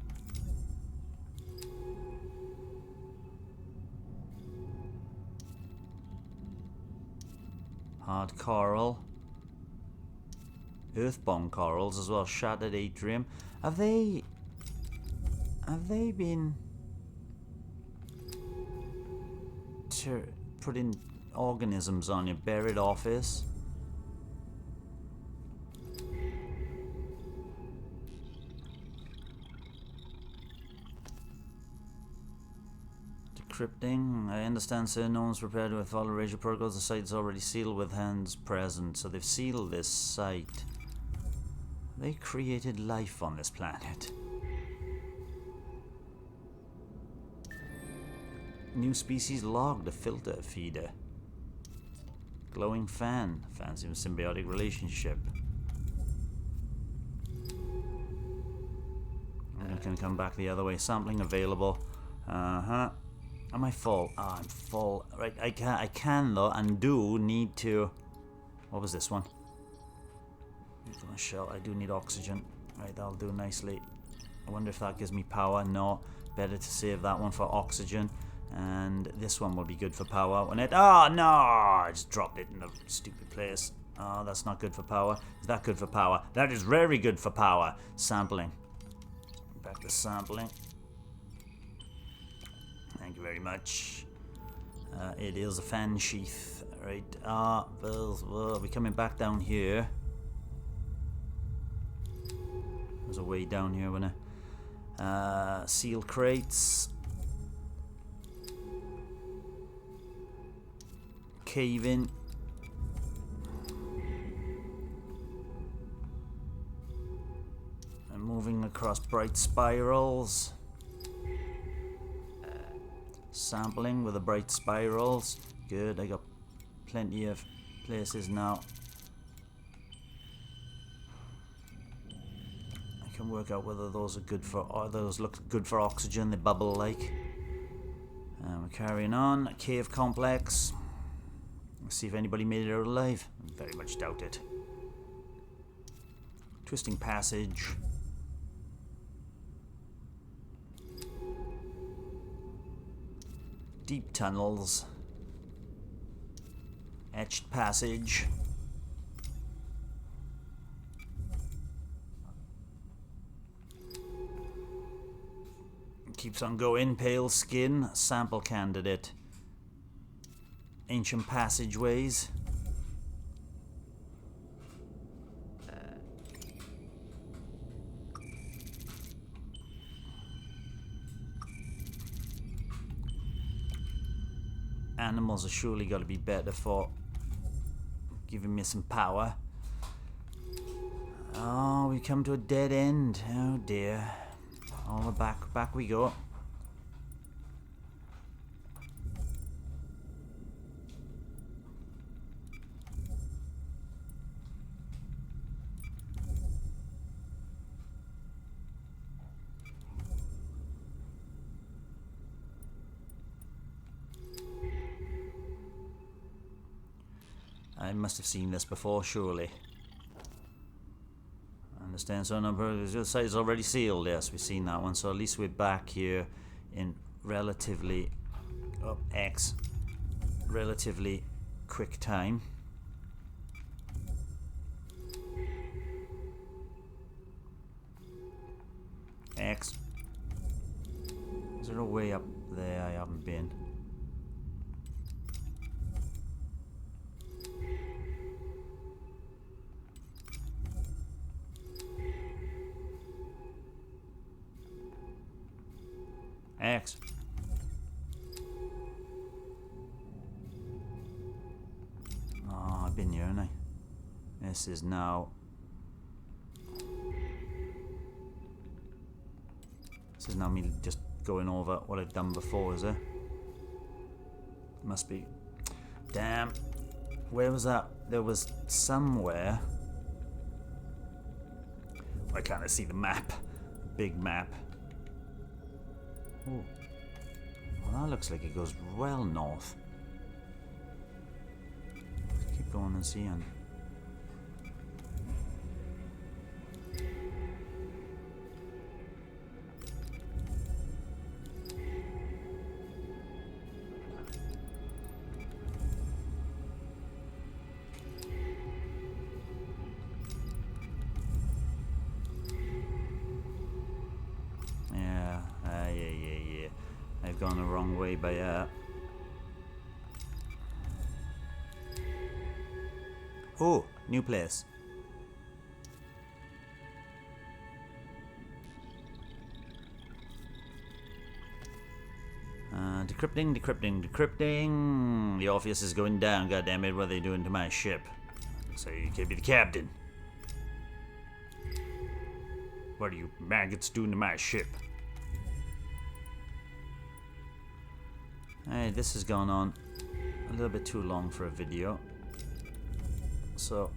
Hard coral. Earthbound corals as well. Shattered atrium. Have they been putting organisms on your buried office? Decrypting. I understand, sir. No one's prepared with follow erasure protocols. The site's already sealed with hands present, so they've sealed this site. They created life on this planet. New species logged, a filter feeder. Glowing fan. Fancy a symbiotic relationship. I'm gonna come back the other way. Sampling available. Am I full? Oh, I'm full. Right, I can though, and do need to... What was this one? Shell. I do need oxygen. Right, that'll do nicely. I wonder if that gives me power. No. Better to save that one for oxygen. And this one will be good for power when it... Oh, no! I just dropped it in the stupid place. Oh, that's not good for power. Is that good for power? That is very good for power. Sampling. Back to sampling. Thank you very much. It is a fan sheath. Right. We're coming back down here. There's a way down here, wasn't there? Seal crates. Cave in. And moving across bright spirals. Sampling with the bright spirals. Good, I got plenty of places now. I can work out whether those are good for, or those look good for oxygen, they bubble like. And we're carrying on. A cave complex. Let's see if anybody made it out alive. I very much doubt it. Twisting passage. Deep tunnels. Etched passage. Keeps on going. Pale skin. Sample candidate. Ancient passageways. Animals are surely got to be better for giving me some power. Oh, we come to a dead end. Oh dear. Oh, we're back we go. I must have seen this before, surely. I understand, so number the site is already sealed. Yes, we've seen that one. So at least we're back here in relatively relatively quick time. X. Is there a way up there I haven't been? X. Oh, I've been here, haven't I? This is now... This is now me just going over what I've done before, is it? Must be... Damn. Where was that? There was somewhere... I can't see the map. Big map. Oh, well, that looks like it goes well north. Let's keep going and seeing. Yeah. I've gone the wrong way by Oh, new place. Decrypting. The Orpheus is going down. Goddammit, what are they doing to my ship? So you can't be the captain. What are you maggots doing to my ship? Hey, this has gone on a little bit too long for a video. So...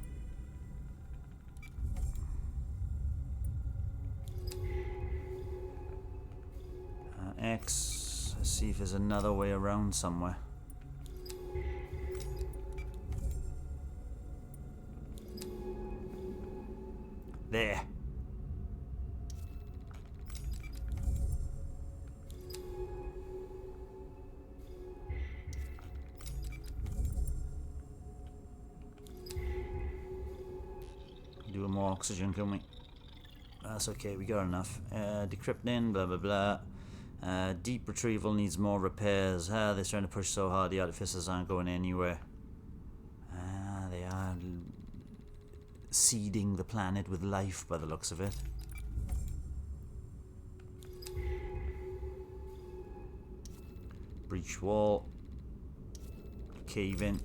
X. Let's see if there's another way around somewhere. There. Do more oxygen, can we? That's okay, we got enough. Decrypting, blah blah blah. Deep retrieval needs more repairs. They're trying to push so hard the artificers aren't going anywhere. They are seeding the planet with life by the looks of it. Breach wall. Cave in.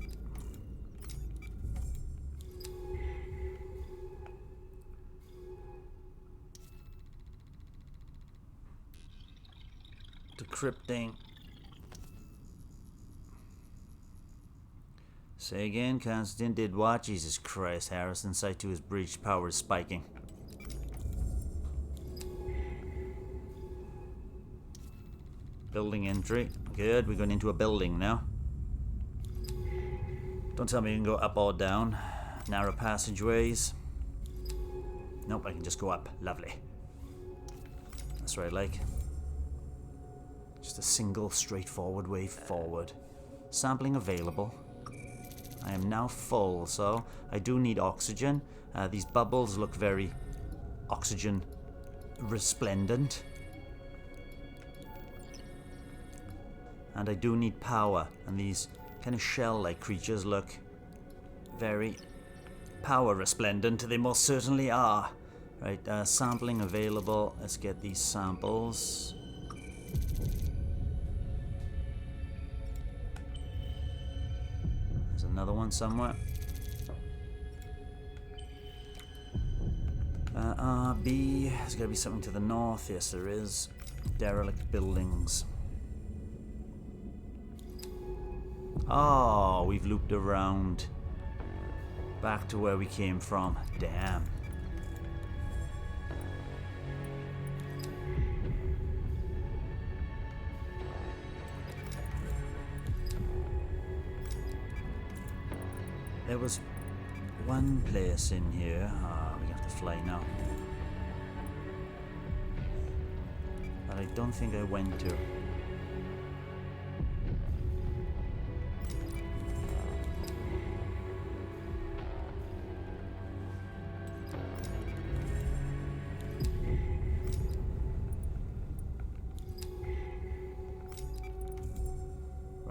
Decrypting. Say again, Constantine did what? Jesus Christ, Harrison. Sight to his breach. Power is spiking. Building entry. Good, we're going into a building now. Don't tell me you can go up or down. Narrow passageways. Nope, I can just go up. Lovely. That's what I like. Just a single straightforward way forward. Sampling available. I am now full, so I do need oxygen. These bubbles look very oxygen resplendent. And I do need power. And these kind of shell-like creatures look very power resplendent. They most certainly are. Right, sampling available. Let's get these samples. There's another one somewhere. B. There's got to be something to the north. Yes, there is. Derelict buildings. Oh, we've looped around back to where we came from. Damn. There was one place in here. We have to fly now. But I don't think I went to.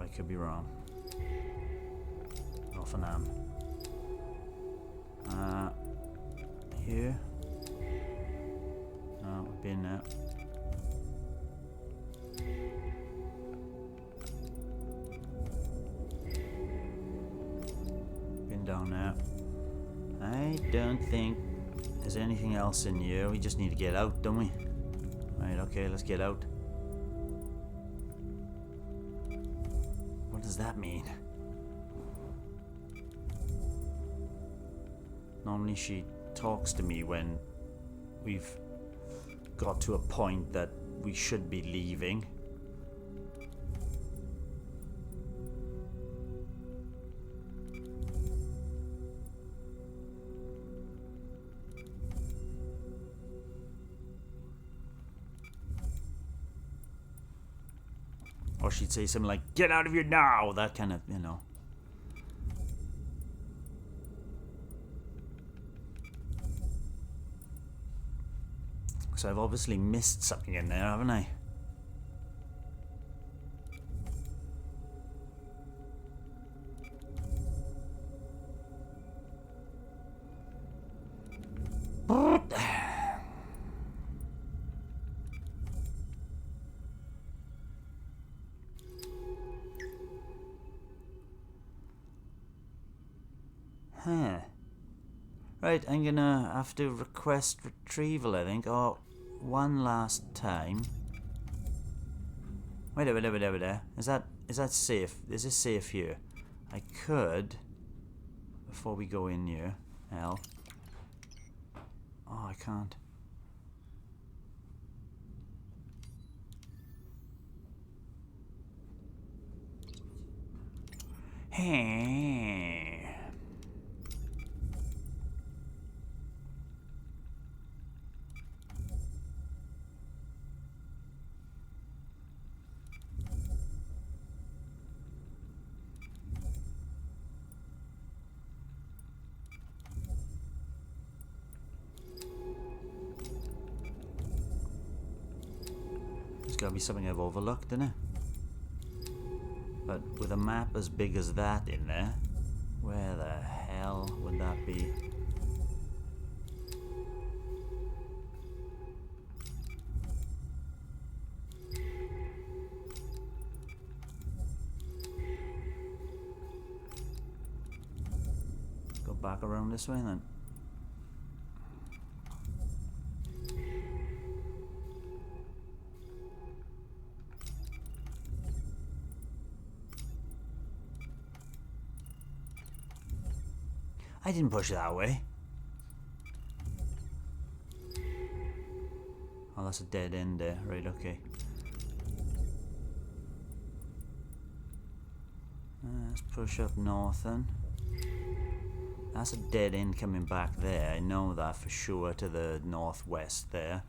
I could be wrong. Off and on. Here. No, we've been there. Been down there. I don't think there's anything else in here. We just need to get out, don't we? Right, okay, let's get out. What does that mean? Normally she talks to me when we've got to a point that we should be leaving. Or she'd say something like, "Get out of here now!" That kind of, you know. So I've obviously missed something in there, haven't I? Huh. Right, I'm gonna have to request retrieval, I think. Oh, one last time. Wait. Is that safe? Is this safe here? I could, before we go in here. Hell. Oh, I can't. Hey. There's gotta be something I've overlooked, isn't it? But with a map as big as that in there, where the hell would that be? Go back around this way then. I didn't push that way. Oh, that's a dead end there. Right, okay. Let's push up north then. That's a dead end coming back there. I know that for sure, to the northwest there.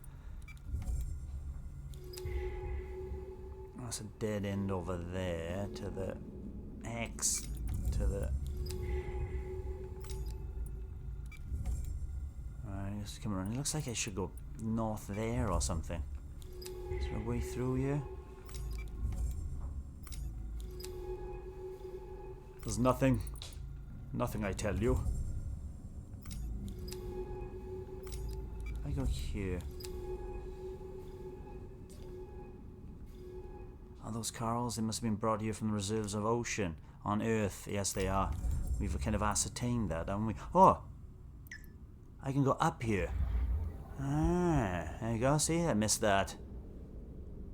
That's a dead end over there to the X, to the... Alright, just come around. It looks like I should go north there or something. Is there a way through here? There's nothing. Nothing, I tell you. I go here. Are those corals? They must have been brought here from the reserves of ocean on Earth. Yes, they are. We've kind of ascertained that, haven't we? Oh! I can go up here. Ah, there you go. See, I missed that.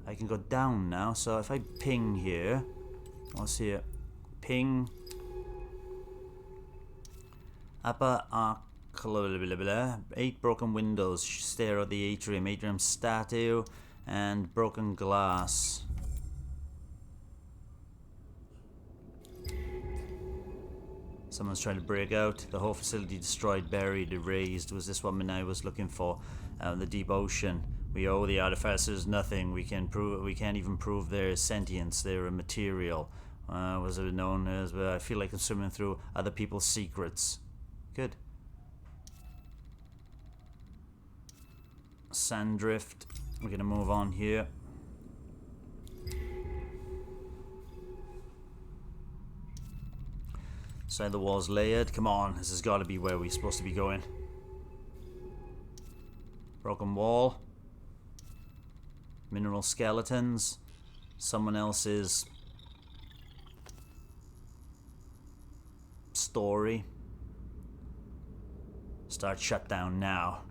I can go down now. So if I ping here, what's here? Ping. Upper arc. 8 broken windows stare at the atrium statue, and broken glass. Someone's trying to break out. The whole facility destroyed, buried, erased. Was this what Minae was looking for? The deep ocean. We owe the artificers nothing. We can't even prove their sentience. They're immaterial. Was it known as? I feel like I'm swimming through other people's secrets. Good. Sanddrift. We're gonna move on here. Side the walls layered. Come on, this has got to be where we're supposed to be going. Broken wall. Mineral skeletons. Someone else's story. Start shutdown now.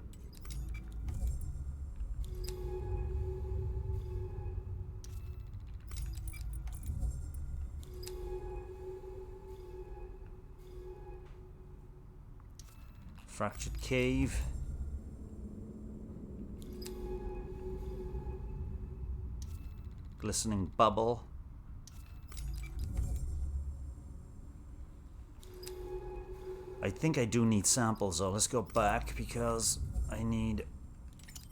Fractured cave. Glistening bubble. I think I do need samples though. Let's go back because I need...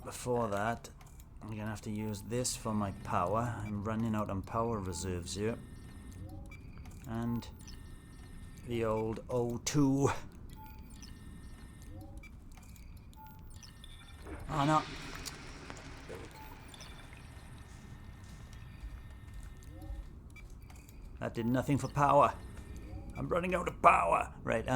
Before that, I'm gonna have to use this for my power. I'm running out on power reserves here. And the old O2. Oh no. That did nothing for power. I'm running out of power. Right,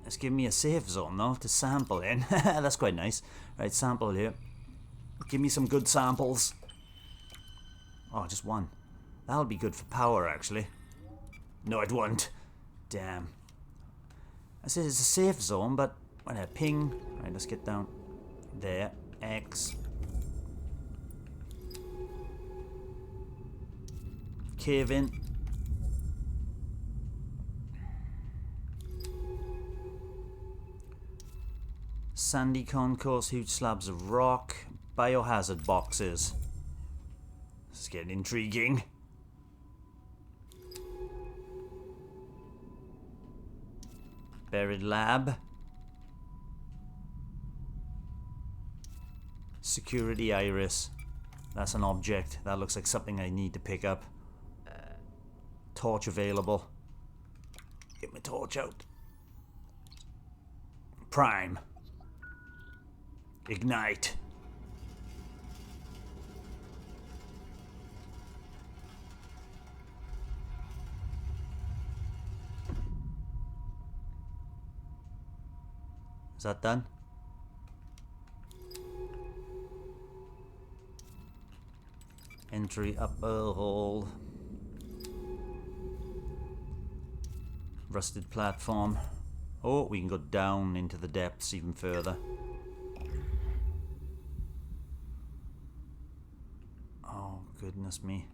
let's give me a safe zone though to sample in. That's quite nice. Right, sample here. Give me some good samples. Oh, just one. That'll be good for power actually. No, it won't. Damn. I said it's a safe zone, but whatever. Ping. Right, let's get down there. X. Cave in. Sandy concourse, huge slabs of rock, biohazard boxes. This is getting intriguing. Buried lab. Security iris. That's an object. That looks like something I need to pick up. Torch available. Get my torch out. Prime. Ignite. Is that done? Entry upper hall. Rusted platform. Oh, we can go down into the depths even further. Oh, goodness me.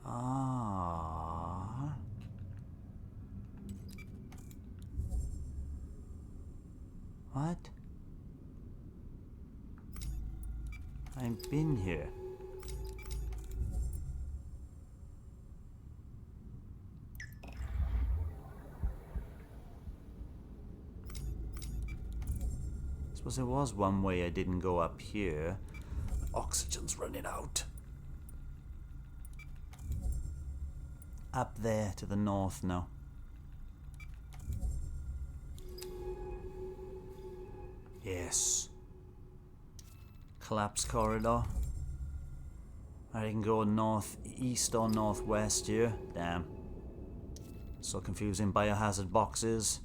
Ah. What? I've been here. Suppose there was one way I didn't go up here. Oxygen's running out. Up there to the north now. Yes. Collapse corridor. I can go northeast or northwest here. Damn. So confusing. Biohazard boxes.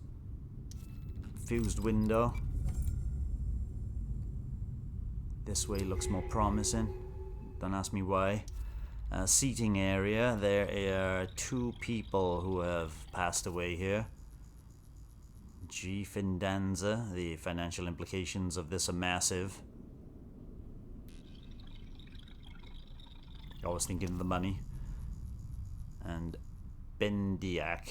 Fused window. This way looks more promising. Don't ask me why. Seating area. There are 2 people who have passed away here. G. Findanza. The financial implications of this are massive. Always thinking of the money. And Bendiak.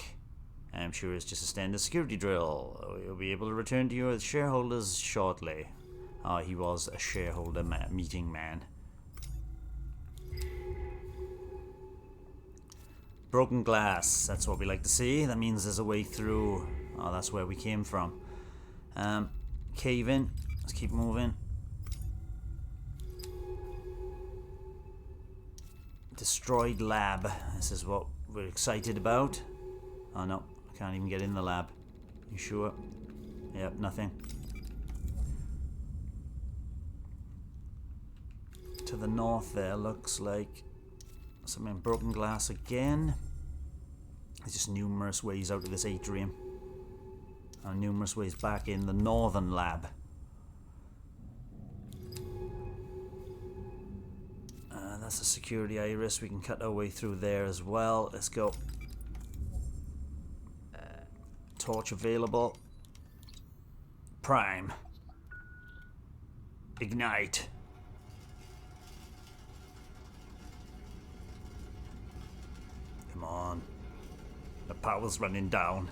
I'm sure it's just a standard security drill. You'll be able to return to your shareholders shortly. He was a shareholder meeting man. Broken glass. That's what we like to see. That means there's a way through. Oh, that's where we came from. Cave in. Let's keep moving. Destroyed lab. This is what we're excited about. Oh no, I can't even get in the lab. You sure? Yep, nothing. To the north there looks like something broken glass again. There's just numerous ways out of this atrium. And numerous ways back in the northern lab. That's a security iris. We can cut our way through there as well. Let's go. Torch available. Prime. Ignite. Come on. The power's running down.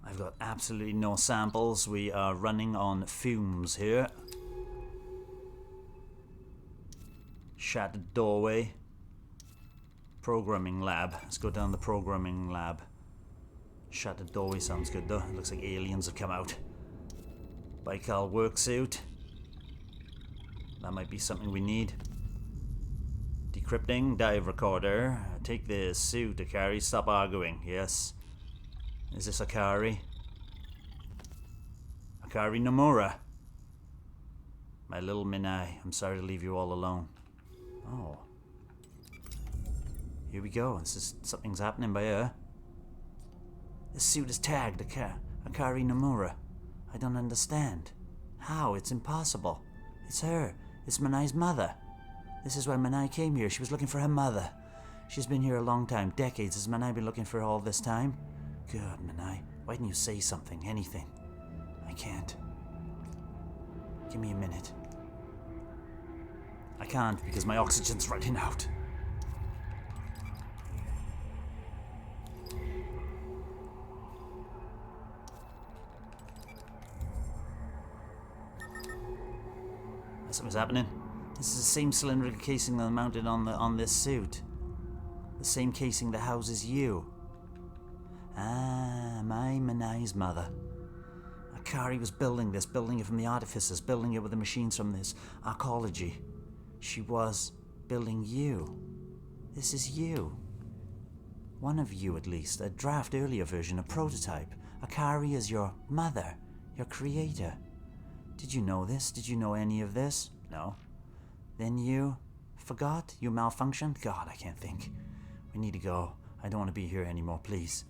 I've got absolutely no samples. We are running on fumes here. Shattered doorway. Programming lab. Let's go down the programming lab. Shattered doorway sounds good though. It looks like aliens have come out. Baikal worksuit. That might be something we need. Decrypting. Dive recorder. Take this suit, Akari. Stop arguing. Yes. Is this Akari? Akari Nomura. My little Minae. I'm sorry to leave you all alone. Oh. Here we go. Something's happening by her. This suit is tagged Akari Nomura. I don't understand. How? It's impossible. It's her. It's Minae's mother. This is why Minae came here. She was looking for her mother. She's been here a long time, decades. Has Minae been looking for her all this time? Good, Minae. Why didn't you say something, anything? I can't. Give me a minute. I can't because my oxygen's running out. Something's happening. This is the same cylindrical casing that mounted on this suit. The same casing that houses you. Ah, my Minae's mother. Akari was building this, building it from the artificers, building it with the machines from this arcology. She was building you. This is you. One of you, at least. A draft earlier version, a prototype. Akari is your mother, your creator. Did you know this? Did you know any of this? No. Then you forgot? You malfunctioned? God, I can't think. We need to go. I don't want to be here anymore, please.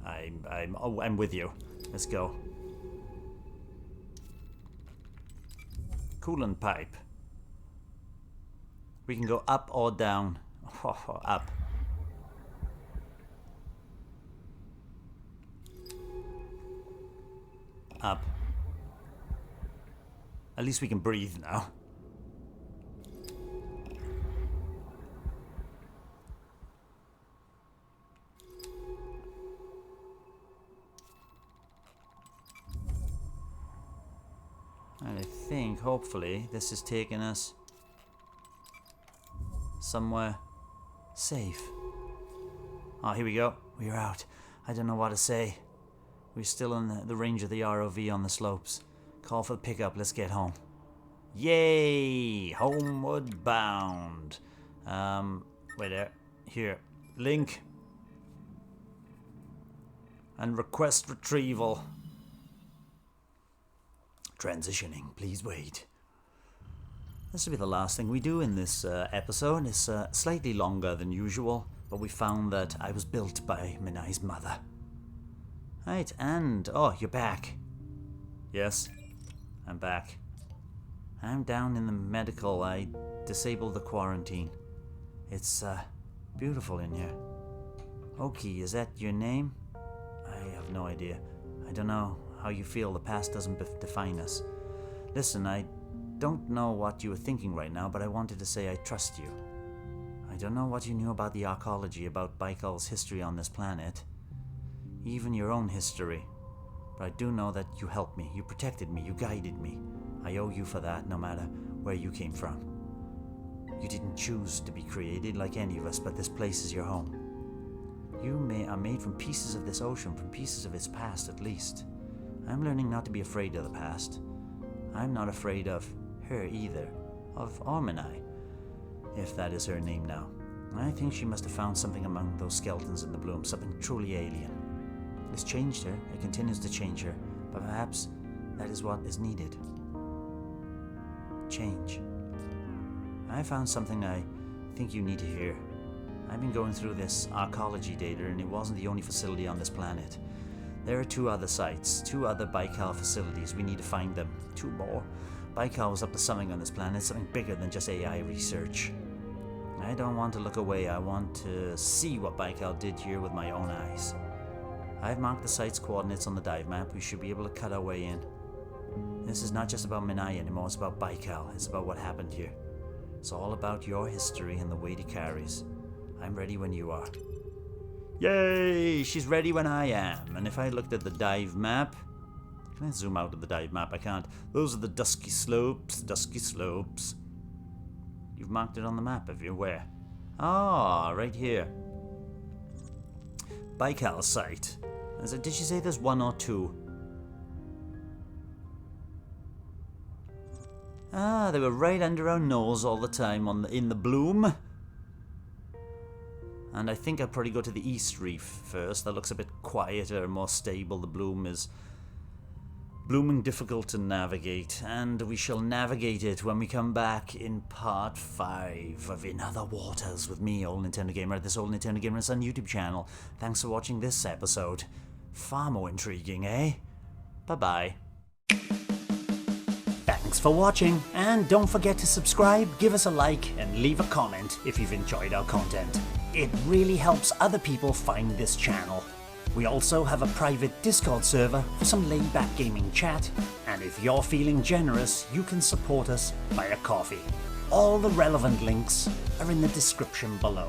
I'm with you. Let's go. Coolant pipe. We can go up or down. Up. Up. At least we can breathe now. And I think, hopefully, this is taking us somewhere safe. Oh, here we go. We're out. I don't know what to say. We're still in the range of the ROV on the slopes. Call for the pickup. Let's get home. Yay! Homeward bound. Wait there. Here. Link. And request retrieval. Transitioning. Please wait. This will be the last thing we do in this episode. It's slightly longer than usual, but we found that I was built by Minae's mother. Right, and... oh, you're back. Yes, I'm back. I'm down in the medical. I disabled the quarantine. It's beautiful in here. Oki, is that your name? I have no idea. I don't know how you feel. The past doesn't define us. Listen, I don't know what you were thinking right now, but I wanted to say I trust you. I don't know what you knew about the arcology, about Baikal's history on this planet. Even your own history. But I do know that you helped me, you protected me, you guided me. I owe you for that, no matter where you came from. You didn't choose to be created like any of us, but this place is your home. You are made from pieces of this ocean, from pieces of its past at least. I'm learning not to be afraid of the past. I'm not afraid of her either, of Minae, if that is her name now. I think she must have found something among those skeletons in the bloom, something truly alien. It's changed her, it continues to change her, but perhaps that is what is needed. Change. I found something I think you need to hear. I've been going through this arcology data, and it wasn't the only facility on this planet. There are 2 other sites, 2 other Baikal facilities. We need to find them. 2 more. Baikal was up to something on this planet, something bigger than just AI research. I don't want to look away. I want to see what Baikal did here with my own eyes. I've marked the site's coordinates on the dive map. We should be able to cut our way in. This is not just about Minae anymore. It's about Baikal. It's about what happened here. It's all about your history and the weight it carries. I'm ready when you are. Yay! She's ready when I am. And if I looked at the dive map... Can I zoom out of the dive map? I can't. Those are the dusky slopes. Dusky slopes. You've marked it on the map, have you? Where? Ah, right here. Baikal site. Did she say there's 1 or 2? Ah, they were right under our nose all the time in the bloom. And I think I'll probably go to the East Reef first. That looks a bit quieter, more stable. The bloom is blooming difficult to navigate. And we shall navigate it when we come back in part 5 of In Other Waters with me, Old Nintendo Gamer, at this Old Nintendo Gamer and Son YouTube channel. Thanks for watching this episode. Far more intriguing, eh? Bye-bye. Thanks Thanks for watching, and don't forget to subscribe, give us a like, and leave a comment if you've enjoyed our content. It really helps other people find this channel. We also have a private Discord server for some laid-back gaming chat, and if you're feeling generous, you can support us by a coffee. All the relevant links are in the description below.